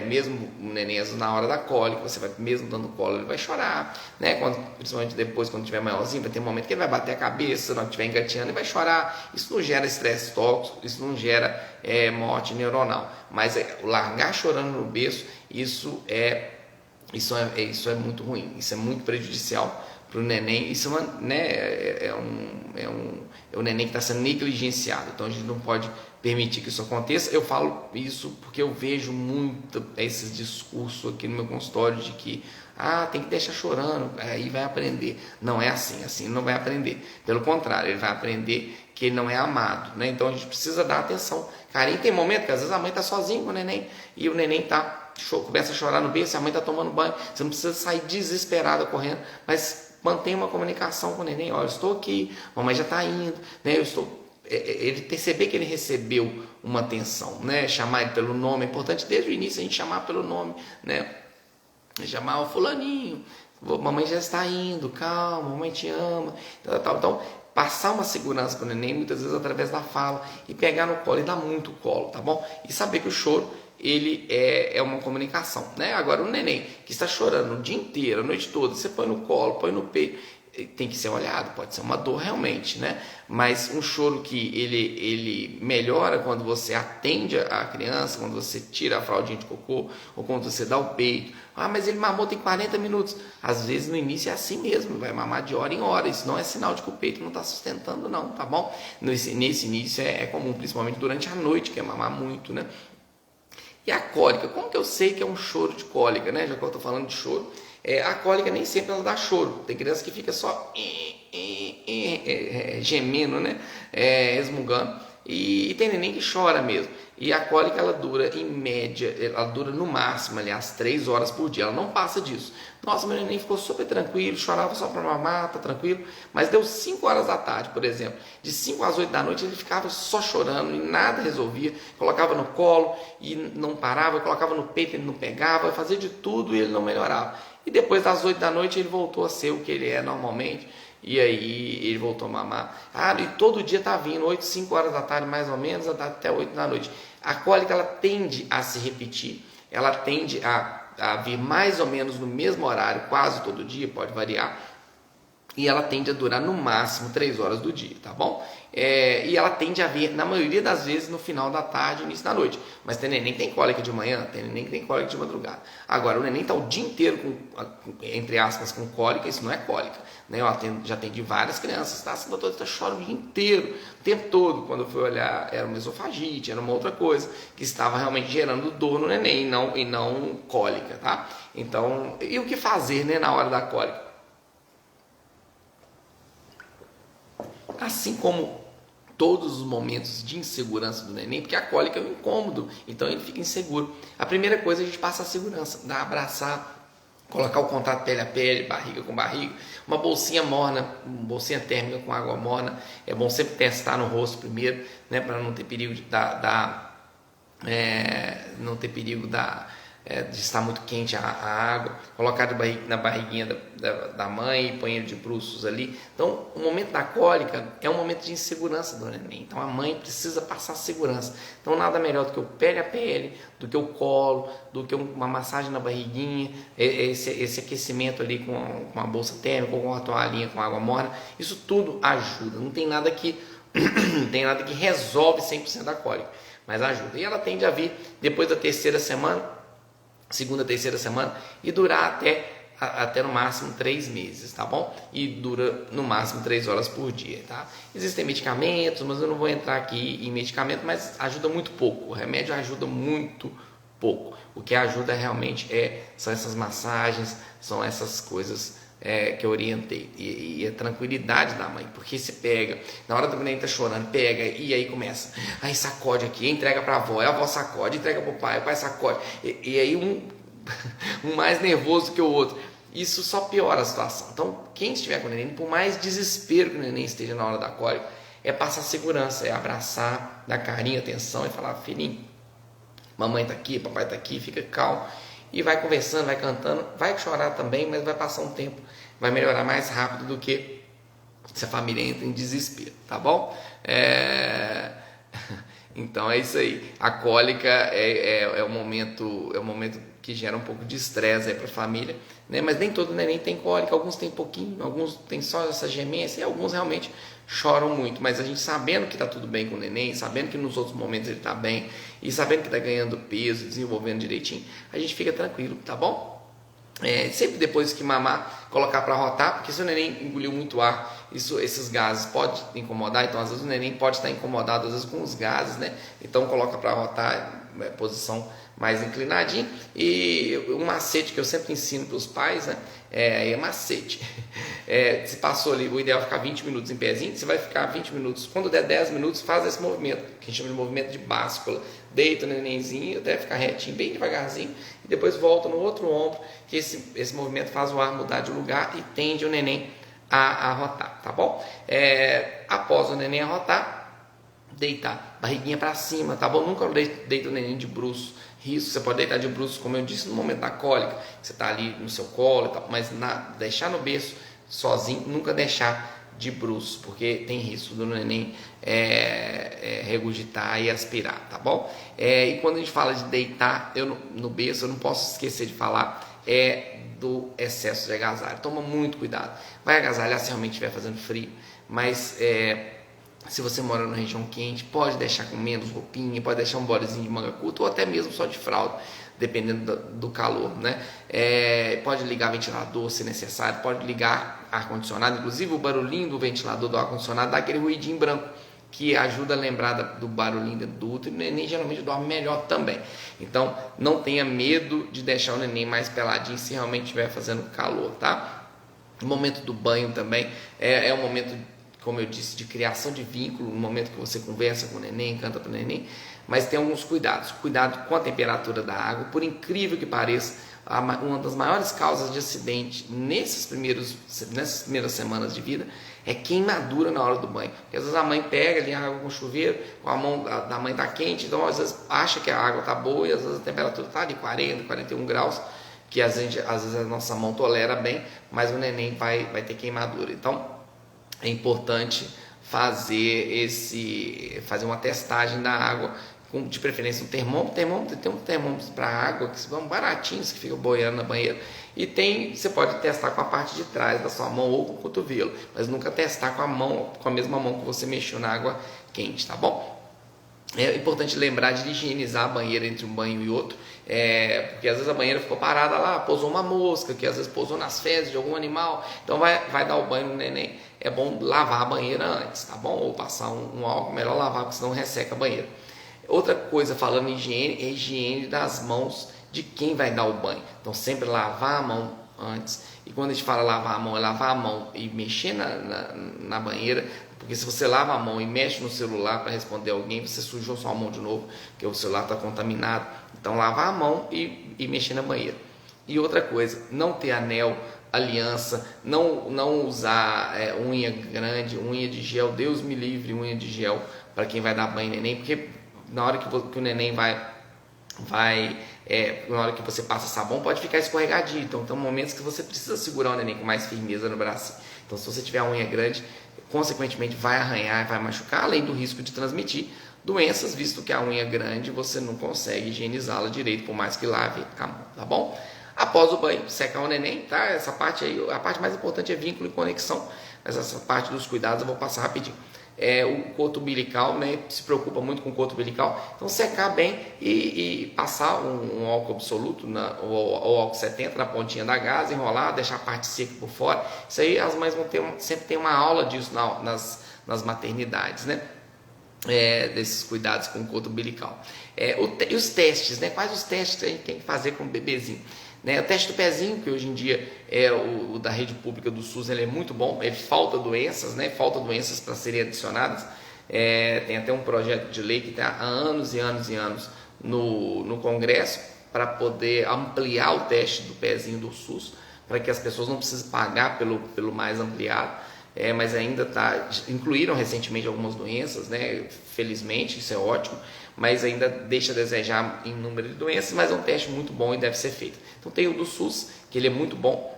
Speaker 1: Mesmo o neném, às vezes, na hora da cólica, você vai, mesmo dando colo, ele vai chorar, né? Principalmente depois, quando tiver maiorzinho, vai ter um momento que ele vai bater a cabeça, não estiver engateando, ele vai chorar. Isso não gera estresse tóxico, isso não gera morte neuronal. Mas largar chorando no berço, isso é muito ruim, isso é muito prejudicial para o neném. Isso é o neném que está sendo negligenciado, então a gente não pode permitir que isso aconteça. Eu falo isso porque eu vejo muito esses discursos aqui no meu consultório de que tem que deixar chorando, aí vai aprender. Não é assim não vai aprender. Pelo contrário, ele vai aprender que ele não é amado, né? Então a gente precisa dar atenção, carinho. Tem momento que às vezes a mãe está sozinha com o neném e o neném começa a chorar no berço, a mãe está tomando banho. Você não precisa sair desesperada correndo, mas mantenha uma comunicação com o neném. Olha, eu estou aqui, a mamãe já está indo, né? Ele perceber que ele recebeu uma atenção, né? Chamar ele pelo nome. É importante desde o início a gente chamar pelo nome, né? Chamar o fulaninho, mamãe já está indo, calma, mamãe te ama, tal. Então, passar uma segurança para o neném, muitas vezes através da fala, e pegar no colo e dar muito colo, tá bom? E saber que o choro, ele é uma comunicação, né? Agora, o neném que está chorando o dia inteiro, a noite toda, você põe no colo, põe no peito, tem que ser olhado, pode ser uma dor realmente, né? Mas um choro que ele melhora quando você atende a criança, quando você tira a fraldinha de cocô, ou quando você dá o peito. Mas ele mamou tem 40 minutos. Às vezes no início é assim mesmo, vai mamar de hora em hora. Isso não é sinal de que o peito não está sustentando não, tá bom? Nesse início é comum, principalmente durante a noite, que é mamar muito, né? E a cólica, como que eu sei que é um choro de cólica, né? Já que eu estou falando de choro. A cólica nem sempre ela dá choro. Tem criança que fica só gemendo, né? Resmungando. E tem neném que chora mesmo. E a cólica ela dura em média, ela dura no máximo, aliás, 3 horas por dia. Ela não passa disso. Nossa, meu neném ficou super tranquilo, chorava só para mamar, tá tranquilo. Mas deu 5 horas da tarde, por exemplo. De 5 às 8 da noite ele ficava só chorando e nada resolvia. Colocava no colo e não parava, colocava no peito e ele não pegava, fazia de tudo e ele não melhorava. E depois das 8 da noite ele voltou a ser o que ele é normalmente. E aí ele voltou a mamar. E todo dia tá vindo, 5 horas da tarde mais ou menos, até 8 da noite. A cólica ela tende a se repetir. Ela tende a vir mais ou menos no mesmo horário, quase todo dia, pode variar. E ela tende a durar no máximo 3 horas do dia, tá bom? E ela tende a vir, na maioria das vezes, no final da tarde, início da noite. Mas tem neném que tem cólica de manhã, tem neném que tem cólica de madrugada. Agora, o neném está o dia inteiro, entre aspas, com cólica, isso não é cólica. Né? Eu já atendi várias crianças, assim, doutor, você chora o dia inteiro, o tempo todo. Quando eu fui olhar, era uma esofagite, era uma outra coisa, que estava realmente gerando dor no neném e não cólica, tá? Então, e o que fazer, né, na hora da cólica? Assim como todos os momentos de insegurança do neném, porque a cólica é um incômodo, então ele fica inseguro. A primeira coisa a gente passa a segurança, abraçar, colocar o contato pele a pele, barriga com barriga, uma bolsinha morna, uma bolsinha térmica com água morna. É bom sempre testar no rosto primeiro, né, para não ter perigo de estar muito quente a água. Colocar na barriguinha da mãe e põe ele de bruços ali. Então, o momento da cólica é um momento de insegurança do neném. Então, a mãe precisa passar segurança. Então, nada melhor do que o pele a pele, do que o colo, do que uma massagem na barriguinha, esse aquecimento ali com uma bolsa térmica ou com uma toalhinha com água morna. Isso tudo ajuda. Não tem nada que resolve 100% da cólica, mas ajuda. E ela tende a vir depois da segunda, terceira semana, e durar até no máximo 3 meses, tá bom? E dura no máximo 3 horas por dia, tá? Existem medicamentos, mas eu não vou entrar aqui em medicamento, mas ajuda muito pouco. O remédio ajuda muito pouco. O que ajuda realmente são essas massagens, são essas coisas que eu orientei, e a tranquilidade da mãe, porque se pega, na hora do neném tá chorando, pega, e aí começa, aí sacode aqui, entrega pra avó, a avó sacode, entrega pro pai, o pai sacode, e aí um mais nervoso que o outro. Isso só piora a situação. Então, quem estiver com o neném, por mais desespero que o neném esteja na hora da cólica, é passar segurança, é abraçar, dar carinho, atenção e falar: filhinho, mamãe tá aqui, papai tá aqui, fica calmo. E vai conversando, vai cantando, vai chorar também, mas vai passar um tempo, vai melhorar mais rápido do que se a família entra em desespero, tá bom? Então é isso aí. A cólica é o momento que gera um pouco de estresse para a família, né? Mas nem todo neném tem cólica, alguns tem pouquinho, alguns tem só essa gemência e alguns realmente choram muito. Mas a gente sabendo que está tudo bem com o neném, sabendo que nos outros momentos ele está bem e sabendo que está ganhando peso, desenvolvendo direitinho, a gente fica tranquilo, tá bom? Sempre depois que mamar, colocar para rotar, porque se o neném engoliu muito ar, esses gases podem incomodar, então às vezes o neném pode estar incomodado às vezes com os gases, né? Então coloca para rotar, posição mais inclinadinha. E um macete que eu sempre ensino para os pais, né? É macete. Se passou ali, o ideal é ficar 20 minutos em pezinho, você vai ficar 20 minutos, quando der 10 minutos, faz esse movimento, que a gente chama de movimento de báscula. Deita o nenenzinho até ficar retinho, bem devagarzinho, e depois volta no outro ombro, que esse movimento faz o ar mudar de lugar e tende o neném a arrotar, tá bom? Após o neném arrotar, deitar, barriguinha para cima, tá bom? Nunca deita o neném de bruços. Risco, você pode deitar de bruços, como eu disse, no momento da cólica, você está ali no seu colo, tá? Mas deixar no berço sozinho, nunca deixar de bruços, porque tem risco do neném regurgitar e aspirar, tá bom? E quando a gente fala de deitar no berço, eu não posso esquecer de falar do excesso de agasalho. Toma muito cuidado. Vai agasalhar se realmente estiver fazendo frio, mas se você mora numa região quente, pode deixar com menos roupinha, pode deixar um bodezinho de manga curta ou até mesmo só de fralda, dependendo do calor, né? Pode ligar ventilador se necessário, pode ligar ar-condicionado, inclusive o barulhinho do ventilador do ar-condicionado dá aquele ruidinho branco, que ajuda a lembrar do barulhinho do útero, e o neném geralmente dorme melhor também. Então, não tenha medo de deixar o neném mais peladinho se realmente estiver fazendo calor, tá? O momento do banho também é um momento, como eu disse, de criação de vínculo, no momento que você conversa com o neném, canta para o neném, mas tem alguns cuidados. Cuidado com a temperatura da água, por incrível que pareça, uma das maiores causas de acidente nessas primeiras semanas de vida é queimadura na hora do banho. Porque às vezes a mãe pega ali a água com o chuveiro, com a mão da mãe está quente, então às vezes acha que a água está boa e às vezes a temperatura está de 40, 41 graus, que às vezes a nossa mão tolera bem, mas o neném vai ter queimadura. Então é importante fazer uma testagem da água, de preferência um termômetro. Tem um termômetro para água que são baratinhos, que fica boiando na banheira, e você pode testar com a parte de trás da sua mão ou com o cotovelo, mas nunca testar com a mesma mão que você mexeu na água quente, tá bom? É importante lembrar de higienizar a banheira entre um banho e outro, porque às vezes a banheira ficou parada lá, pousou uma mosca, que às vezes pousou nas fezes de algum animal, então vai dar o banho no neném, é bom lavar a banheira antes, tá bom? Ou passar um álcool, melhor lavar, porque senão resseca a banheira. Outra coisa, falando em higiene, é a higiene das mãos de quem vai dar o banho. Então sempre lavar a mão antes, e quando a gente fala lavar a mão, é lavar a mão e mexer na banheira, porque se você lava a mão e mexe no celular para responder alguém, você sujou sua mão de novo, porque o celular está contaminado. Então lavar a mão e mexer na banheira. E outra coisa, não ter anel, aliança, não usar unha grande, unha de gel, Deus me livre, unha de gel para quem vai dar banho em neném, porque na hora que o neném na hora que você passa sabão, pode ficar escorregadio. Então tem momentos que você precisa segurar o neném com mais firmeza no braço. Então se você tiver a unha grande, consequentemente vai arranhar, vai machucar, além do risco de transmitir doenças, visto que a unha grande você não consegue higienizá-la direito, por mais que lave a mão, tá bom? Após o banho, secar o neném, tá? Essa parte aí, a parte mais importante é vínculo e conexão, mas essa parte dos cuidados eu vou passar rapidinho. O coto umbilical, né, se preocupa muito com o coto umbilical, então secar bem e passar um álcool absoluto ou álcool 70 na pontinha da gaze, enrolar, deixar a parte seca por fora. Isso aí as mães sempre ter uma aula disso nas maternidades, né? Desses cuidados com o coto umbilical. E os testes, né? Quais os testes que a gente tem que fazer com o bebezinho? O teste do pezinho, que hoje em dia é o da rede pública do SUS, ele é muito bom, ele falta doenças, né? Falta doenças para serem adicionadas. Tem até um projeto de lei que está há anos e anos e anos no Congresso para poder ampliar o teste do pezinho do SUS, para que as pessoas não precisem pagar pelo mais ampliado. Mas ainda incluíram recentemente algumas doenças, né? Felizmente, isso é ótimo, mas ainda deixa a desejar em número de doenças, mas é um teste muito bom e deve ser feito. Então tem o do SUS, que ele é muito bom,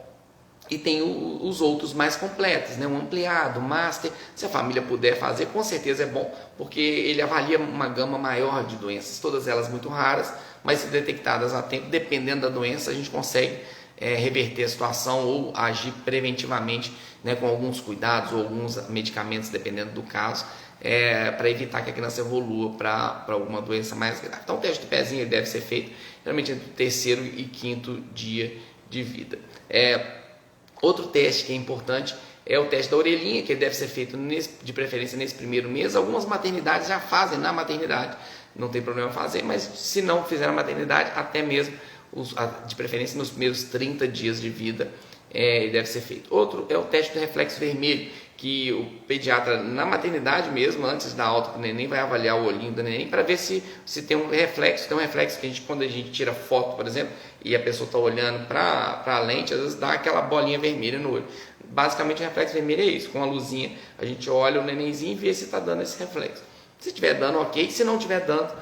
Speaker 1: E tem os outros mais completos, né? Um ampliado, um master. Se a família puder fazer, com certeza é bom, porque ele avalia uma gama maior de doenças, todas elas muito raras, mas se detectadas a tempo, dependendo da doença, a gente consegue reverter a situação ou agir preventivamente, né, com alguns cuidados ou alguns medicamentos, dependendo do caso, para evitar que a criança evolua para alguma doença mais grave. Então o teste do pezinho ele deve ser feito geralmente entre o terceiro e quinto dia de vida. Outro teste que é importante é o teste da orelhinha, que deve ser feito de preferência nesse primeiro mês. Algumas maternidades já fazem na maternidade, não tem problema fazer, mas se não fizer na maternidade, até mesmo de preferência nos primeiros 30 dias de vida deve ser feito. Outro é o teste do reflexo vermelho, que o pediatra na maternidade mesmo, antes da alta do neném, vai avaliar o olhinho do neném para ver se tem um reflexo. Tem um reflexo que quando a gente tira foto, por exemplo, e a pessoa está olhando para a lente, às vezes dá aquela bolinha vermelha no olho. Basicamente o reflexo vermelho é isso, com a luzinha a gente olha o nenenzinho e vê se está dando esse reflexo. Se estiver dando, ok. Se não estiver dando,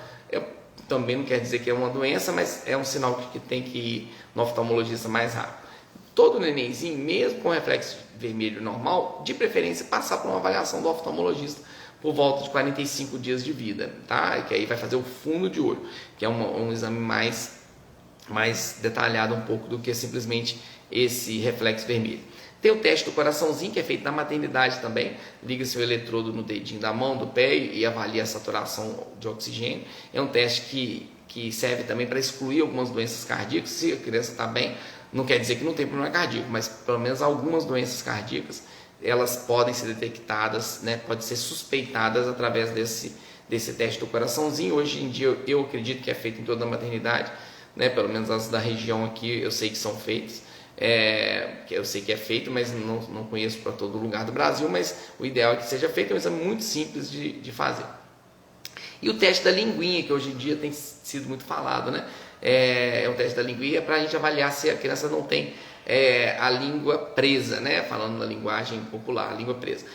Speaker 1: também não quer dizer que é uma doença, mas é um sinal que tem que ir no oftalmologista mais rápido. Todo nenenzinho, mesmo com reflexo vermelho normal, de preferência passar por uma avaliação do oftalmologista por volta de 45 dias de vida, tá? Que aí vai fazer o fundo de olho, que é um exame mais detalhado um pouco do que simplesmente esse reflexo vermelho. Tem o teste do coraçãozinho, que é feito na maternidade também. Liga-se o eletrodo no dedinho da mão, do pé e avalia a saturação de oxigênio. É um teste que serve também para excluir algumas doenças cardíacas. Se a criança está bem, não quer dizer que não tem problema cardíaco, mas pelo menos algumas doenças cardíacas, elas podem ser detectadas, né, podem ser suspeitadas através desse teste do coraçãozinho. Hoje em dia eu acredito que é feito em toda a maternidade, né, pelo menos as da região aqui eu sei que são feitas. Eu sei que é feito, mas não conheço para todo lugar do Brasil, mas o ideal é que seja feito. É um exame muito simples de fazer. E o teste da linguinha, que hoje em dia tem sido muito falado, né? O teste da linguinha para a gente avaliar se a criança não tem a língua presa, né? Falando na linguagem popular, a língua presa.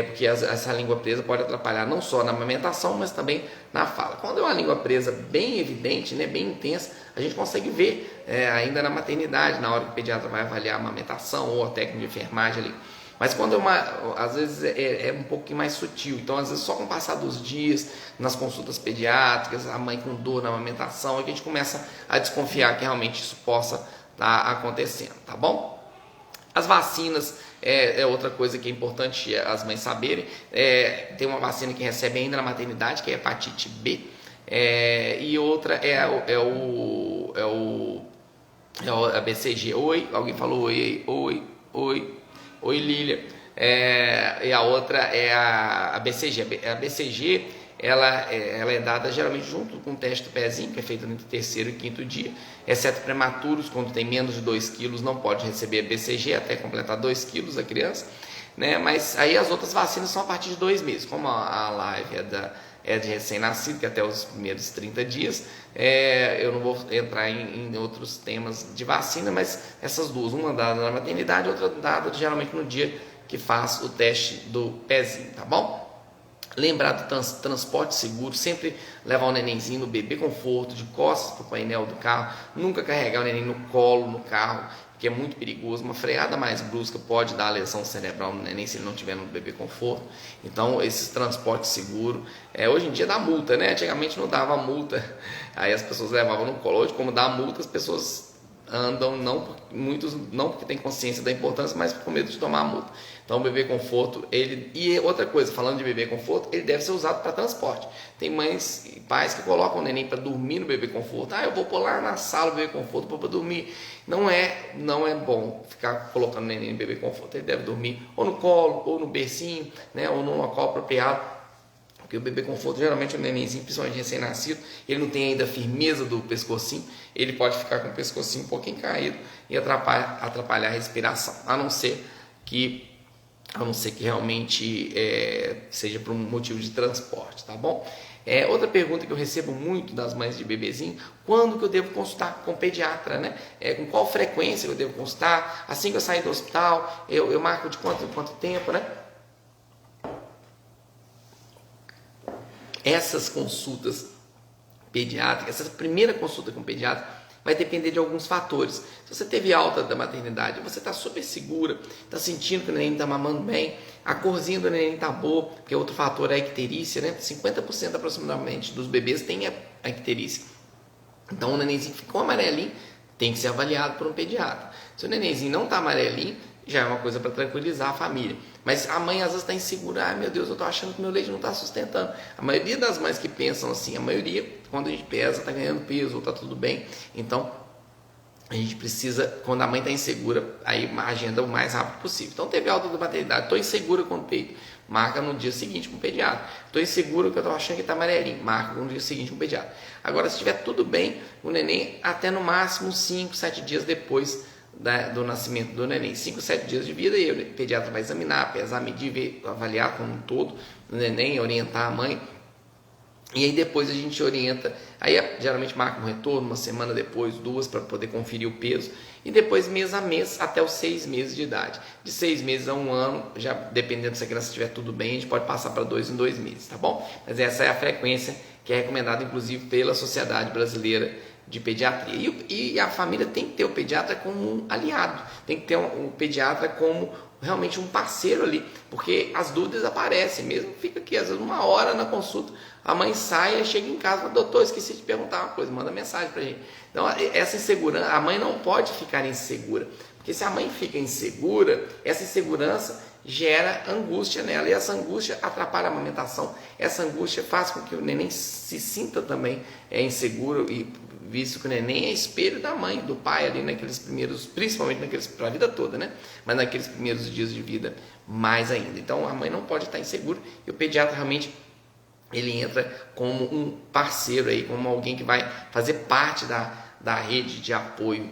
Speaker 1: Porque essa língua presa pode atrapalhar não só na amamentação, mas também na fala. Quando é uma língua presa bem evidente, né, bem intensa, a gente consegue ver ainda na maternidade, na hora que o pediatra vai avaliar a amamentação ou a técnica de enfermagem ali. Mas quando às vezes é um pouquinho mais sutil, então às vezes só com o passar dos dias, nas consultas pediátricas, a mãe com dor na amamentação, a gente começa a desconfiar que realmente isso possa estar acontecendo, tá bom? As vacinas é outra coisa que é importante as mães saberem. Tem uma vacina que recebe ainda na maternidade, que é a hepatite B, e outra a BCG. Oi, alguém falou oi, Lília. E a outra é a BCG. A BCG ela é dada geralmente junto com o teste do pezinho, que é feito no terceiro e quinto dia, exceto prematuros, quando tem menos de 2 quilos, não pode receber a BCG até completar 2 quilos a criança, né? Mas aí as outras vacinas são a partir de 2 meses, como a live é de recém-nascido, que até os primeiros 30 dias, eu não vou entrar em outros temas de vacina, mas essas duas, uma dada na maternidade, outra dada geralmente no dia que faz o teste do pezinho, tá bom? Lembrar do transporte seguro, sempre levar o nenenzinho no bebê conforto, de costas para o painel do carro, nunca carregar o neném no colo no carro, que é muito perigoso. Uma freada mais brusca pode dar lesão cerebral no neném se ele não estiver no bebê conforto. Então, esse transporte seguro, hoje em dia dá multa, né? Antigamente não dava multa, aí as pessoas levavam no colo. Hoje, como dá multa, as pessoas andam, muitos não porque tem consciência da importância, mas com medo de tomar multa. Então, o bebê conforto, e outra coisa, falando de bebê conforto, ele deve ser usado para transporte. Tem mães e pais que colocam o neném para dormir no bebê conforto. Eu vou pôr lá na sala o bebê conforto para dormir. Não é bom ficar colocando o neném no bebê conforto. Ele deve dormir ou no colo, ou no bercinho, né, ou num local apropriado. Porque o bebê conforto, geralmente o nenenzinho, principalmente recém-nascido, ele não tem ainda a firmeza do pescocinho, ele pode ficar com o pescocinho um pouquinho caído e atrapalhar a respiração, a não ser que realmente seja por um motivo de transporte, tá bom? Outra pergunta que eu recebo muito das mães de bebezinho: quando que eu devo consultar com o pediatra, né? Com qual frequência eu devo consultar? Assim que eu sair do hospital, eu marco de quanto tempo, né? Essas consultas pediátricas, essa primeira consulta com o pediatra
Speaker 2: vai depender de alguns fatores. Se você teve alta da maternidade, você está super segura, está sentindo que o neném está mamando bem, a corzinha do neném está boa, porque outro fator é a icterícia, né? 50% aproximadamente dos bebês tem a icterícia. Então o nenenzinho ficou amarelinho, tem que ser avaliado por um pediatra. Se o nenenzinho não está amarelinho, já é uma coisa para tranquilizar a família. Mas a mãe às vezes está insegura, ai meu Deus, eu estou achando que meu leite não está sustentando. A maioria das mães que pensam assim, a maioria, quando a gente pesa, está ganhando peso, ou está tudo bem. Então, a gente precisa, quando a mãe está insegura, aí agenda o mais rápido possível. Então, teve alta da maternidade, estou insegura com o peito, marca no dia seguinte com o pediatra. Estou insegura que eu estou achando que está amarelinho, marca no dia seguinte com o pediatra. Agora, se estiver tudo bem, o neném até no máximo 5, 7 dias depois do nascimento do neném, 5, 7 dias de vida, e o pediatra vai examinar, pesar, medir, avaliar como um todo o neném, orientar a mãe. E aí depois a gente orienta, aí geralmente marca um retorno, uma semana depois, 2, para poder conferir o peso. E depois mês a mês, até os 6 meses de idade. De 6 meses a 1 ano, já dependendo se a criança estiver tudo bem, a gente pode passar para 2 em 2 meses, tá bom? Mas essa é a frequência que é recomendada, inclusive, pela Sociedade Brasileira de Pediatria. E a família tem que ter o pediatra como um aliado, tem que ter o pediatra como realmente um parceiro ali, porque as dúvidas aparecem, mesmo fica aqui, às vezes 1 hora na consulta, a mãe sai e chega em casa e fala, doutor, esqueci de perguntar uma coisa, manda mensagem pra gente. Então, essa insegurança, a mãe não pode ficar insegura, porque se a mãe fica insegura, essa insegurança gera angústia nela, e essa angústia atrapalha a amamentação, essa angústia faz com que o neném se sinta também inseguro, e visto que o neném é espelho da mãe, do pai ali naqueles primeiros, principalmente naqueles, para a vida toda, né? Mas naqueles primeiros dias de vida mais ainda. Então a mãe não pode estar insegura, e o pediatra realmente ele entra como um parceiro aí, como alguém que vai fazer parte da rede de apoio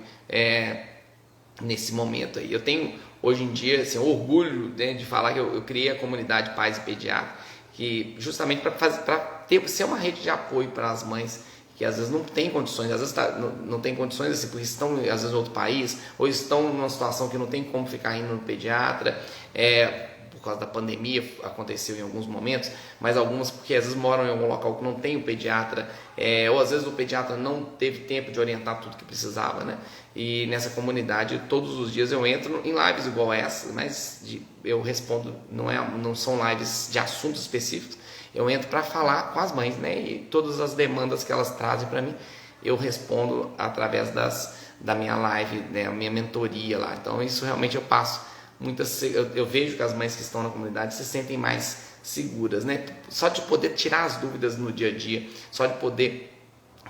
Speaker 2: nesse momento aí. Eu tenho hoje em dia assim, orgulho, né, de falar que eu criei a comunidade Pais e Pediatra, que justamente para ser uma rede de apoio para as mães que às vezes não tem condições, às vezes não tem condições assim, porque estão às vezes em outro país, ou estão numa situação que não tem como ficar indo no pediatra, por causa da pandemia aconteceu em alguns momentos, mas algumas porque às vezes moram em algum local que não tem o pediatra, ou às vezes o pediatra não teve tempo de orientar tudo que precisava, né? E nessa comunidade todos os dias eu entro em lives igual essa, mas eu respondo, não são lives de assuntos específicos, eu entro para falar com as mães, né? E todas as demandas que elas trazem para mim, eu respondo através da minha live, né? A minha mentoria lá. Então isso realmente eu passo eu vejo que as mães que estão na comunidade se sentem mais seguras, né? Só de poder tirar as dúvidas no dia a dia, só de poder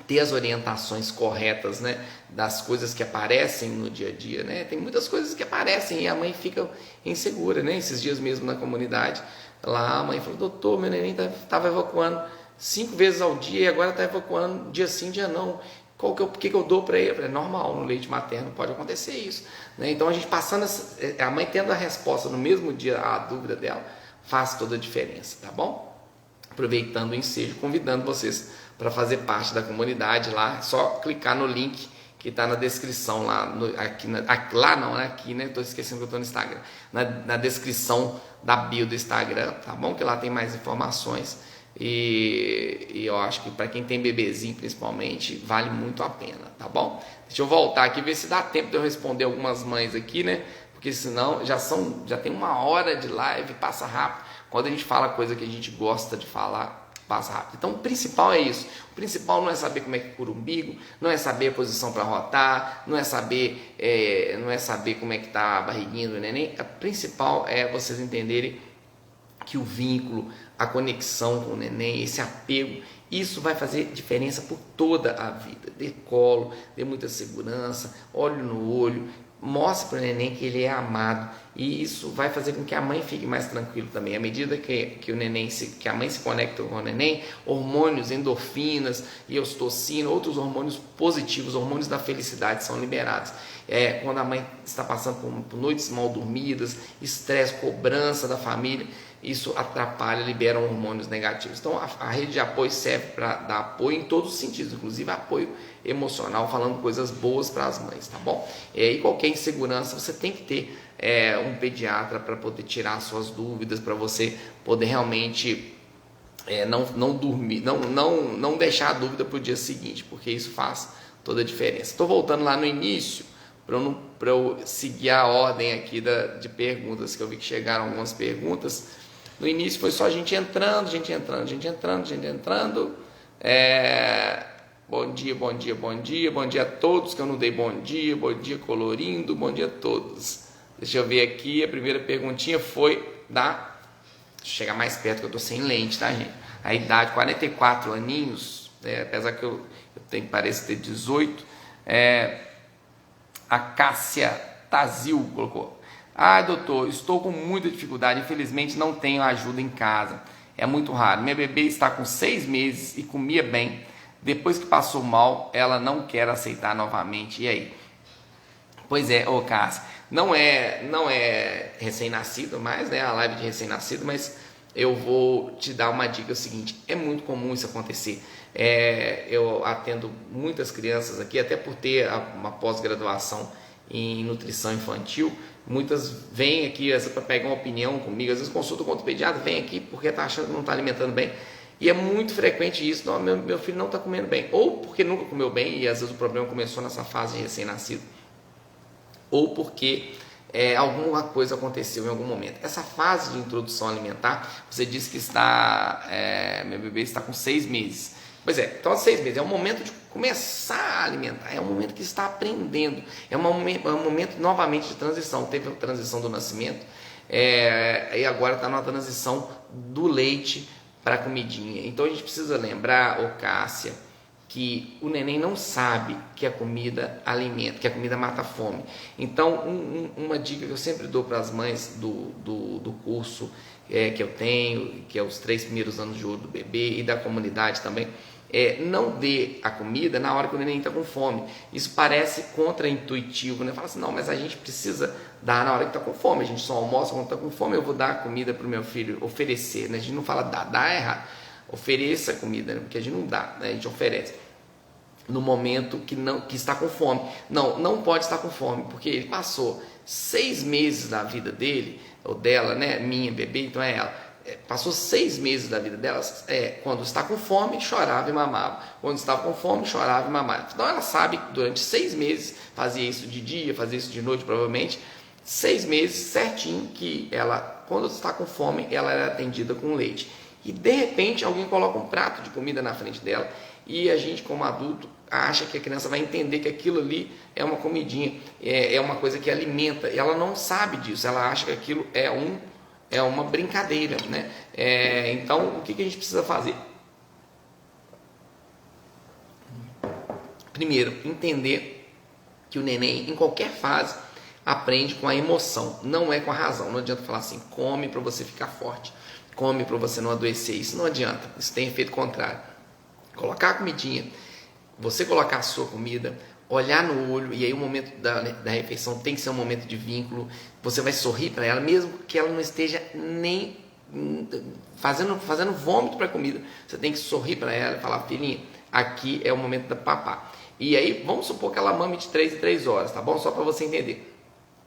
Speaker 2: ter as orientações corretas, né, das coisas que aparecem no dia a dia, né? Tem muitas coisas que aparecem e a mãe fica insegura, né? Esses dias mesmo na comunidade, lá a mãe falou, doutor, meu neném estava evacuando 5 vezes ao dia e agora está evacuando dia sim, dia não. O que eu dou para ele? É normal, no leite materno pode acontecer isso, né? Então a gente passando, a mãe tendo a resposta no mesmo dia, a dúvida dela, faz toda a diferença, tá bom? Aproveitando o ensejo, convidando vocês para fazer parte da comunidade lá, é só clicar no link que está na descrição lá, aqui, né? Estou esquecendo que eu estou no Instagram, na descrição da bio do Instagram, tá bom? Que lá tem mais informações. E eu acho que para quem tem bebezinho principalmente vale muito a pena, tá bom? Deixa eu voltar aqui ver se dá tempo de eu responder algumas mães aqui, né? Porque senão já tem 1 hora de live, passa rápido. Quando a gente fala coisa que a gente gosta de falar, passa rápido. Então o principal é isso. O principal não é saber como é que cura o umbigo, não é saber a posição para rotar, não é saber como é que tá a barriguinha do neném. O principal é vocês entenderem que o vínculo, a conexão com o neném, esse apego, isso vai fazer diferença por toda a vida. Dê colo, dê muita segurança, olho no olho, mostre para o neném que ele é amado, e isso vai fazer com que a mãe fique mais tranquila também. À medida que a mãe se conecta com o neném, hormônios, endorfinas e ocitocina, outros hormônios positivos, hormônios da felicidade são liberados. Quando a mãe está passando por noites mal dormidas, estresse, cobrança da família, isso atrapalha, libera hormônios negativos. Então a rede de apoio serve para dar apoio em todos os sentidos, inclusive apoio emocional, falando coisas boas para as mães, tá bom? E qualquer insegurança, você tem que ter um pediatra para poder tirar suas dúvidas, para você poder realmente não dormir, não deixar a dúvida para o dia seguinte, porque isso faz toda a diferença. Estou voltando lá no início para eu seguir a ordem aqui de perguntas, que eu vi que chegaram algumas perguntas. No início foi só a gente entrando. Bom dia a todos, que eu não dei bom dia Colorindo, bom dia a todos. Deixa eu ver aqui, a primeira perguntinha foi deixa eu chegar mais perto que eu tô sem lente, tá, gente? A idade, 44 aninhos, apesar que eu pareço ter 18, a Cássia Tazil colocou: doutor, estou com muita dificuldade, infelizmente não tenho ajuda em casa, é muito raro, minha bebê está com 6 meses e comia bem, depois que passou mal, ela não quer aceitar novamente, e aí? Pois é, Cássia, não é recém-nascido mais, né, a live de recém-nascido, mas eu vou te dar uma dica, seguinte, é muito comum isso acontecer. Eu atendo muitas crianças aqui, até por ter uma pós-graduação em nutrição infantil, muitas vêm aqui para pegar uma opinião comigo, às vezes consulta com outro pediatra, vem aqui porque está achando que não está alimentando bem, e é muito frequente isso, não, meu filho não está comendo bem, ou porque nunca comeu bem, e às vezes o problema começou nessa fase de recém-nascido, ou porque alguma coisa aconteceu em algum momento. Essa fase de introdução alimentar, você disse que meu bebê está com 6 meses. Pois é, então 6 meses é o momento de começar a alimentar, é um momento que está aprendendo, é um momento novamente de transição. Teve a transição do nascimento, e agora está na transição do leite para a comidinha. Então a gente precisa lembrar, Cássia, que o neném não sabe que a comida alimenta, que a comida mata a fome. Então, uma dica que eu sempre dou para as mães do curso que eu tenho, que é os 3 primeiros anos de ouro do bebê e da comunidade também, não dê a comida na hora que o neném está com fome. Isso parece contraintuitivo, né? Fala assim, não, mas a gente precisa dar na hora que está com fome, a gente só almoça quando está com fome, eu vou dar a comida para o meu filho, oferecer, né? A gente não fala dar é errado. Ofereça comida, né? Porque a gente não dá, né? A gente oferece no momento que está com fome. Não pode estar com fome, porque ele passou 6 meses da vida dele, ou dela, né? Minha bebê, então é ela. Passou 6 meses da vida dela, quando está com fome, chorava e mamava. Quando estava com fome, chorava e mamava. Então ela sabe que durante 6 meses, fazia isso de dia, fazia isso de noite, provavelmente, 6 meses certinho que ela, quando está com fome, ela era atendida com leite. E de repente alguém coloca um prato de comida na frente dela e a gente, como adulto, acha que a criança vai entender que aquilo ali é uma comidinha, é uma coisa que alimenta, e ela não sabe disso, ela acha que aquilo é uma brincadeira, né? Então, o que a gente precisa fazer? Primeiro, entender que o neném, em qualquer fase, aprende com a emoção, não é com a razão. Não adianta falar assim, come para você ficar forte, come para você não adoecer, isso não adianta, isso tem efeito contrário. Colocar a comidinha, você colocar a sua comida, olhar no olho, e aí o momento da refeição tem que ser um momento de vínculo, você vai sorrir para ela, mesmo que ela não esteja nem fazendo vômito para a comida, você tem que sorrir para ela e falar, filhinha, aqui é o momento da papá. E aí, vamos supor que ela mame de 3 em 3 horas, tá bom? Só para você entender.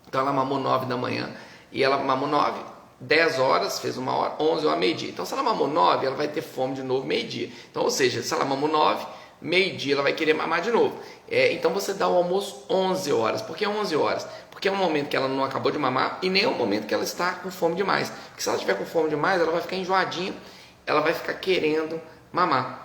Speaker 2: Então ela mamou 9 da manhã, e ela mamou 9, 10 horas, fez 1 hora, 11 horas, meio-dia. Então, se ela mamou 9, ela vai ter fome de novo meio-dia. Então, ou seja, se ela mamou 9, meio-dia ela vai querer mamar de novo. Então, você dá o almoço 11 horas. Por que 11 horas? Porque é um momento que ela não acabou de mamar e nem é um momento que ela está com fome demais. Porque se ela estiver com fome demais, ela vai ficar enjoadinha, ela vai ficar querendo mamar.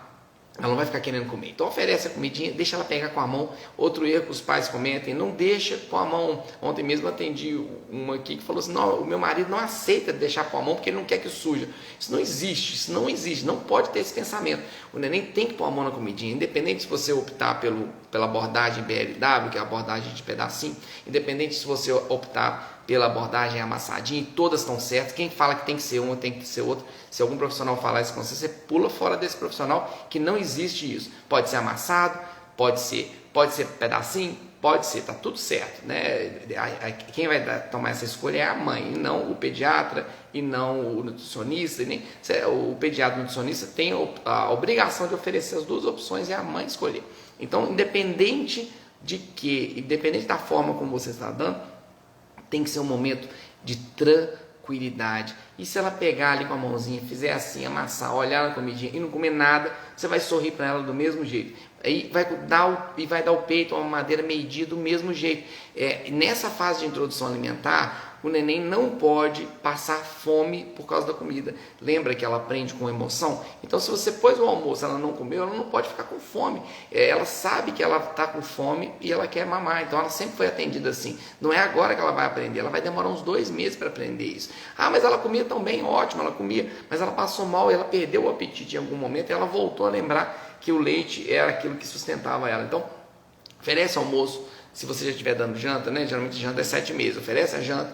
Speaker 2: Ela não vai ficar querendo comer. Então oferece a comidinha, deixa ela pegar com a mão. Outro erro que os pais cometem, não deixa com a mão. Ontem mesmo atendi uma aqui que falou assim, não, o meu marido não aceita deixar com a mão porque ele não quer que suja. Isso não existe, não pode ter esse pensamento. O neném tem que pôr a mão na comidinha, independente se você optar pela abordagem BLW, que é a abordagem de pedacinho, independente se você optar pela abordagem amassadinha, e todas estão certas. Quem fala que tem que ser uma, tem que ser outra. Se algum profissional falar isso com você, você pula fora desse profissional, que não existe isso. Pode ser amassado, pode ser pedacinho, pode ser, tá tudo certo, né? Quem vai tomar essa escolha é a mãe, e não o pediatra, e não o nutricionista, e nem o pediatra e o nutricionista tem a obrigação de oferecer as duas opções e a mãe escolher. Então, independente da forma como você está dando, tem que ser um momento de tranquilidade. E se ela pegar ali com a mãozinha, fizer assim, amassar, olhar na comidinha e não comer nada, você vai sorrir para ela do mesmo jeito. Aí vai dar o peito, uma mamadeira meio-dia do mesmo jeito. Nessa fase de introdução alimentar, o neném não pode passar fome por causa da comida. Lembra que ela aprende com emoção? Então, se você pôs o almoço, ela não comeu, ela não pode ficar com fome. Ela sabe que ela está com fome e ela quer mamar. Então, ela sempre foi atendida assim. Não é agora que ela vai aprender, ela vai demorar uns 2 meses para aprender isso. Ah, mas ela comia tão bem, ótimo, ela comia, mas ela passou mal, ela perdeu o apetite em algum momento e ela voltou a lembrar que o leite era aquilo que sustentava ela. Então, oferece almoço. Se você já estiver dando janta, né? Geralmente janta é 7 meses, oferece a janta,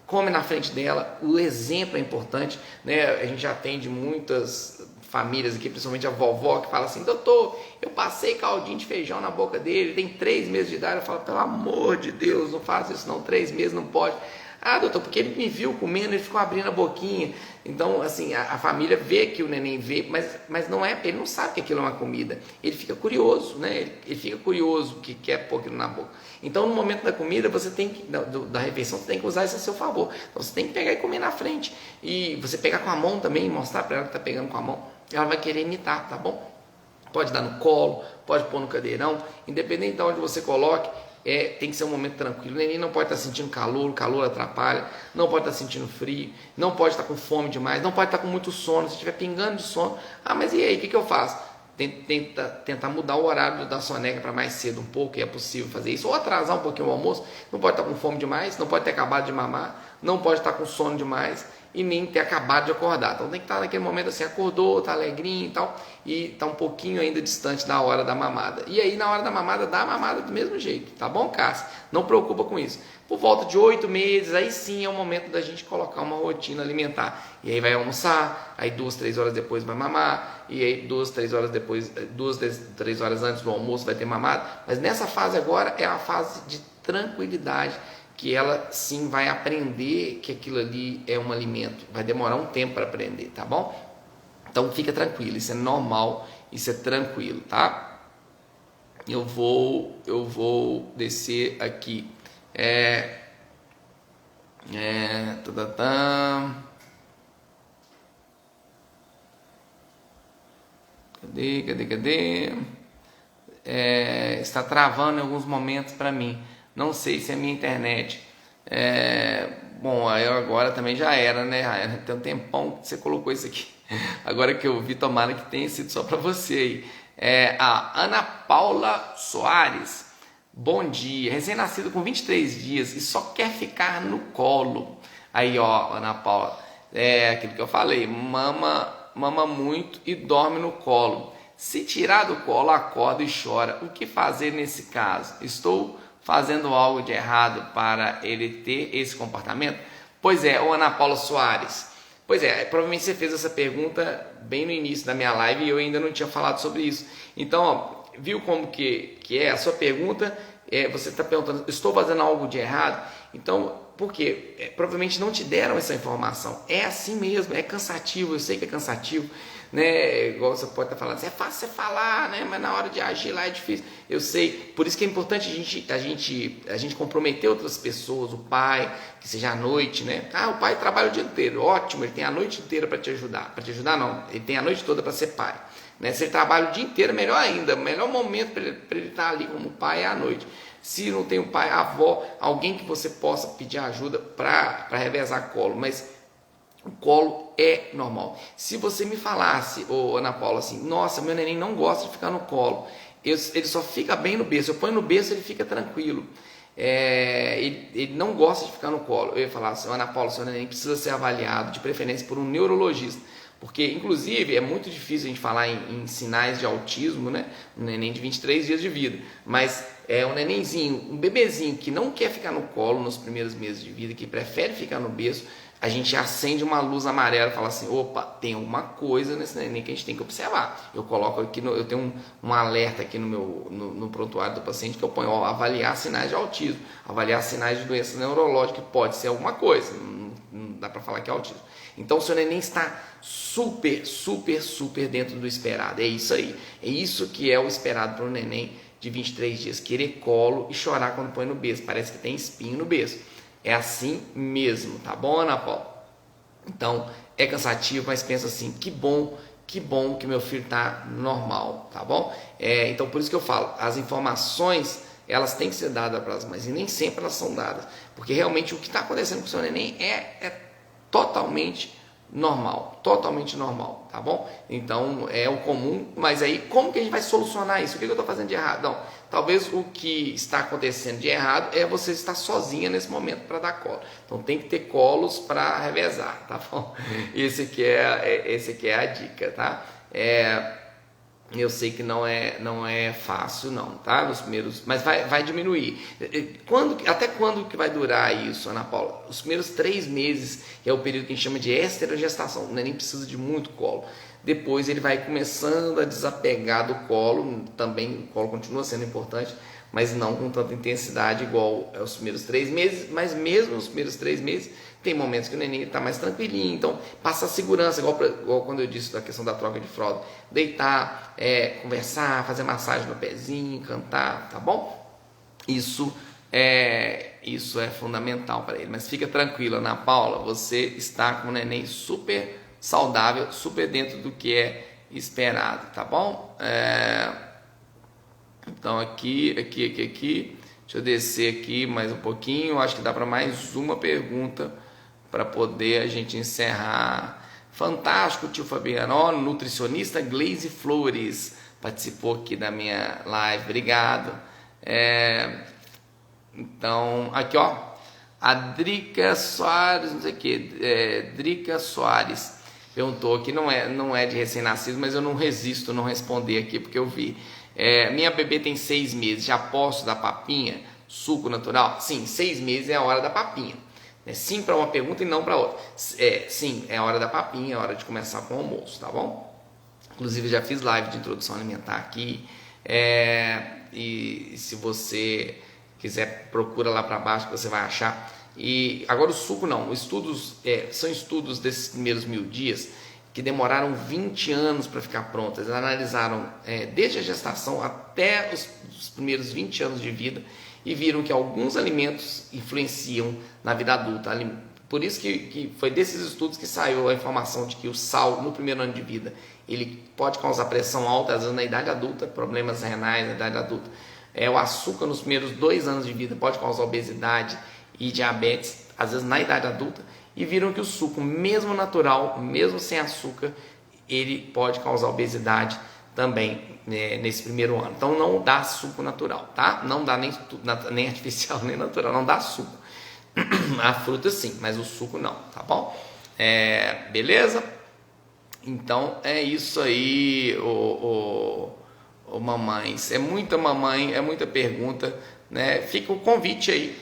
Speaker 2: come na frente dela. O exemplo é importante, né? A gente já atende muitas famílias aqui, principalmente a vovó, que fala assim: doutor, eu passei caldinho de feijão na boca dele, ele tem 3 meses de idade. Eu falo: pelo amor de Deus, não faça isso não, 3 meses não pode. Ah, doutor, porque ele me viu comendo, ele ficou abrindo a boquinha. Então, assim, a família vê que o neném vê, mas não é, ele não sabe que aquilo é uma comida. Ele fica curioso, né? Ele fica curioso que quer pôr aquilo na boca. Então, no momento da comida, você tem que, da refeição, você tem que usar isso a seu favor. Então, você tem que pegar e comer na frente. E você pegar com a mão também e mostrar para ela que está pegando com a mão. Ela vai querer imitar, tá bom? Pode dar no colo, pode pôr no cadeirão, independente de onde você coloque. Tem que ser um momento tranquilo. O neném não pode estar sentindo calor, o calor atrapalha, não pode estar sentindo frio, não pode estar com fome demais, não pode estar com muito sono. Se estiver pingando de sono, mas e aí, o que eu faço? Tentar mudar o horário da soneca para mais cedo um pouco, é possível fazer isso, ou atrasar um pouquinho o almoço. Não pode estar com fome demais, não pode ter acabado de mamar, não pode estar com sono demais e nem ter acabado de acordar. Então tem que estar naquele momento assim, acordou, está alegrinho e tal, e está um pouquinho ainda distante da hora da mamada. E aí na hora da mamada, dá a mamada do mesmo jeito, tá bom, Cássia? Não preocupa com isso. Por volta de 8 meses, aí sim é o momento da gente colocar uma rotina alimentar. E aí vai almoçar, aí 2, 3 horas depois vai mamar, e aí 2, 3 horas depois, 2, 3 horas antes do almoço vai ter mamado. Mas nessa fase agora é a fase de tranquilidade, que ela sim vai aprender que aquilo ali é um alimento. Vai demorar um tempo para aprender, tá bom? Então fica tranquilo, isso é normal, isso é tranquilo, tá? Eu vou descer aqui. Cadê? Está travando em alguns momentos para mim. Não sei se é minha internet. Bom, aí agora também já era, né? Tem um tempão que você colocou isso aqui. Agora que eu vi, tomara que tenha sido só para você aí. A Ana Paula Soares. Bom dia. Recém-nascido com 23 dias e só quer ficar no colo. Aí, ó, Ana Paula. Aquilo que eu falei. Mama muito e dorme no colo. Se tirar do colo, acorda e chora. O que fazer nesse caso? Estou fazendo algo de errado para ele ter esse comportamento? Pois é, ô Ana Paula Soares. Pois é, provavelmente você fez essa pergunta bem no início da minha live e eu ainda não tinha falado sobre isso. Então, ó, viu como que é a sua pergunta? Você está perguntando, estou fazendo algo de errado? Então, por quê? Provavelmente não te deram essa informação. É assim mesmo, é cansativo, eu sei que é cansativo, né? Igual você pode estar falando, é fácil você falar, né? Mas na hora de agir lá é difícil. Eu sei, por isso que é importante a gente comprometer outras pessoas, o pai, que seja à noite, né? O pai trabalha o dia inteiro, ótimo, ele tem a noite inteira para te ajudar. Para te ajudar não, ele tem a noite toda para ser pai. Né? Se ele trabalha o dia inteiro, melhor ainda. O melhor momento para ele estar ali como pai é à noite. Se não tem o pai, a avó, alguém que você possa pedir ajuda para revezar colo. Mas o colo é normal. Se você me falasse, Ana Paula, assim, nossa, meu neném não gosta de ficar no colo. Ele só fica bem no berço. Eu ponho no berço, ele fica tranquilo. Ele não gosta de ficar no colo. Eu ia falar assim, Ana Paula, seu neném precisa ser avaliado, de preferência por um neurologista. Porque, inclusive, é muito difícil a gente falar em sinais de autismo, né? Um neném de 23 dias de vida. Mas um nenenzinho, um bebezinho que não quer ficar no colo nos primeiros meses de vida, que prefere ficar no berço, a gente acende uma luz amarela e fala assim, opa, tem alguma coisa nesse neném que a gente tem que observar. Eu coloco aqui, eu tenho um alerta aqui no prontuário do paciente que eu ponho, avaliar sinais de autismo, avaliar sinais de doença neurológica, que pode ser alguma coisa, não dá para falar que é autismo. Então o seu neném está super, super, super dentro do esperado. É isso aí. É isso que é o esperado para um neném de 23 dias. Querer colo e chorar quando põe no berço. Parece que tem espinho no berço. É assim mesmo, tá bom, Ana Paula? Então, é cansativo, mas pensa assim, que bom que bom que meu filho está normal, tá bom? Então por isso que eu falo, as informações elas têm que ser dadas para as mães e nem sempre elas são dadas, porque realmente o que está acontecendo com o seu neném é totalmente normal, tá bom? Então é o comum, mas aí como que a gente vai solucionar isso? O que eu estou fazendo de errado? Não, talvez o que está acontecendo de errado é você estar sozinha nesse momento para dar colo. Então tem que ter colos para revezar, tá bom? Esse aqui é a dica, tá? Eu sei que não é fácil não, tá? Nos primeiros, mas vai diminuir. Até quando que vai durar isso, Ana Paula? Os primeiros 3 meses, que é o período que a gente chama de esterogestação, o neném precisa de muito colo. Depois ele vai começando a desapegar do colo, também o colo continua sendo importante, mas não com tanta intensidade igual aos primeiros 3 meses, mas mesmo nos primeiros 3 meses, tem momentos que o neném está mais tranquilinho, então passa a segurança, igual quando eu disse da questão da troca de fralda, deitar, conversar, fazer massagem no pezinho, cantar, tá bom? Isso é fundamental para ele, mas fica tranquila, Ana Paula, você está com o neném super saudável, super dentro do que é esperado, tá bom? Então aqui, deixa eu descer aqui mais um pouquinho, acho que dá para mais uma pergunta para poder a gente encerrar. Fantástico, tio Fabiano, nutricionista Glaze Flores participou aqui da minha live, obrigado. Então, aqui ó, a Drica Soares, não sei o que, Drica Soares perguntou aqui, não é de recém-nascido, mas eu não resisto não responder aqui, porque eu vi. Minha bebê tem 6 meses, já posso dar papinha, suco natural? Sim, 6 meses é a hora da papinha. Sim para uma pergunta e não para outra. Sim, é a hora da papinha, é a hora de começar com o almoço, tá bom? Inclusive já fiz live de introdução alimentar aqui, e se você quiser procura lá para baixo que você vai achar. E agora o suco não, são estudos desses primeiros 1000 dias que demoraram 20 anos para ficar prontos. Eles analisaram desde a gestação até os primeiros 20 anos de vida e viram que alguns alimentos influenciam na vida adulta. Por isso que foi desses estudos que saiu a informação de que o sal no primeiro ano de vida ele pode causar pressão alta, às vezes na idade adulta, problemas renais na idade adulta. O açúcar nos primeiros 2 anos de vida pode causar obesidade e diabetes, às vezes na idade adulta, e viram que o suco, mesmo natural, mesmo sem açúcar, ele pode causar obesidade também nesse primeiro ano. Então não dá suco natural, tá? Não dá nem artificial, nem natural, não dá suco. A fruta sim, mas o suco não, tá bom? Beleza? Então é isso aí, mamães. É muita mamãe, é muita pergunta, né? Fica o convite aí,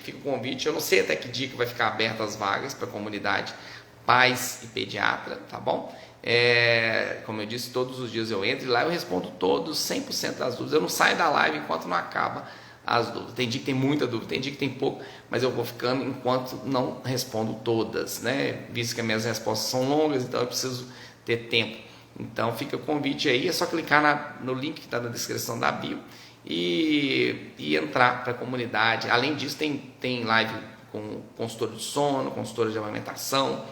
Speaker 2: eu não sei até que dia que vai ficar aberta as vagas para a comunidade pais e pediatra, tá bom? Como eu disse, todos os dias eu entro e lá eu respondo todos, 100% das dúvidas. Eu não saio da live enquanto não acaba as dúvidas. Tem dia que tem muita dúvida, tem dia que tem pouco, mas eu vou ficando enquanto não respondo todas, né? Visto que as minhas respostas são longas, então eu preciso ter tempo. Então fica o convite aí, é só clicar no link que está na descrição da bio e entrar para a comunidade. Além disso, tem live com consultora de sono, consultora de amamentação,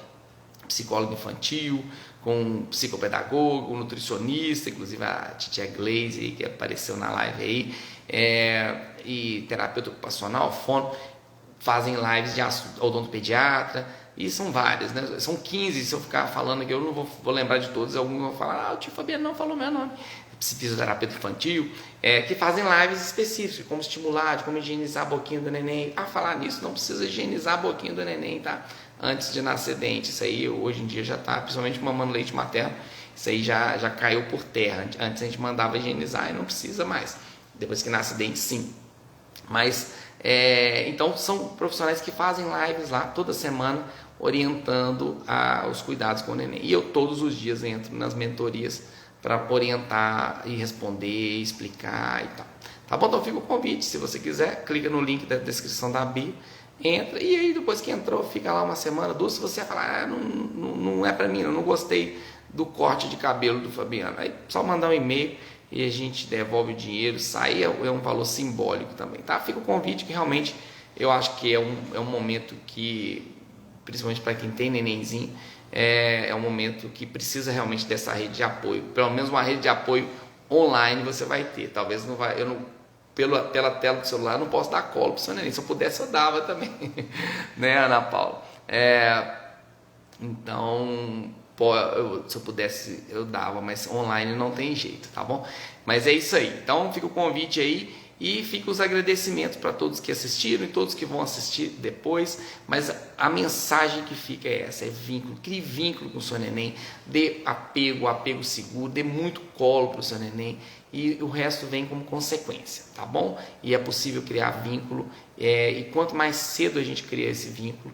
Speaker 2: psicólogo infantil, com psicopedagogo, nutricionista, inclusive a Titia Glaze que apareceu na live aí, e terapeuta ocupacional, fono, fazem lives de odontopediatra, e são várias, né? São 15, se eu ficar falando aqui eu não vou lembrar de todos, alguns vão falar, o tio Fabiano não falou meu nome, fisioterapeuta infantil, que fazem lives específicas, de como estimular, de como higienizar a boquinha do neném. Falar nisso, não precisa higienizar a boquinha do neném, tá? Antes de nascer dente, isso aí hoje em dia já tá, principalmente mamando leite materno, isso aí já caiu por terra. Antes a gente mandava higienizar e não precisa mais, depois que nasce dente sim. Mas, então são profissionais que fazem lives lá toda semana, orientando os cuidados com o neném. E eu todos os dias entro nas mentorias para orientar e responder, explicar e tal. Tá bom? Então fica o convite, se você quiser, clica no link da descrição da bio, entra, e aí depois que entrou, fica lá uma semana, 2, se você falar, não é para mim, eu não gostei do corte de cabelo do Fabiano, aí só mandar um e-mail e a gente devolve o dinheiro, sai, é um valor simbólico também, tá? Fica o convite que realmente eu acho que é um momento que principalmente para quem tem nenenzinho, é um momento que precisa realmente dessa rede de apoio. Pelo menos uma rede de apoio online você vai ter. Talvez não vai, eu não, pela tela do celular não posso dar colo para o seu neném. Se eu pudesse eu dava também, né, Ana Paula? Então, se eu pudesse eu dava, mas online não tem jeito, tá bom? Mas é isso aí. Então fica o convite aí e fica os agradecimentos para todos que assistiram e todos que vão assistir depois. Mas a mensagem que fica é essa: é vínculo. Crie vínculo com o seu neném, dê apego seguro, dê muito colo para o seu neném e o resto vem como consequência, tá bom? E é possível criar vínculo, e quanto mais cedo a gente cria esse vínculo,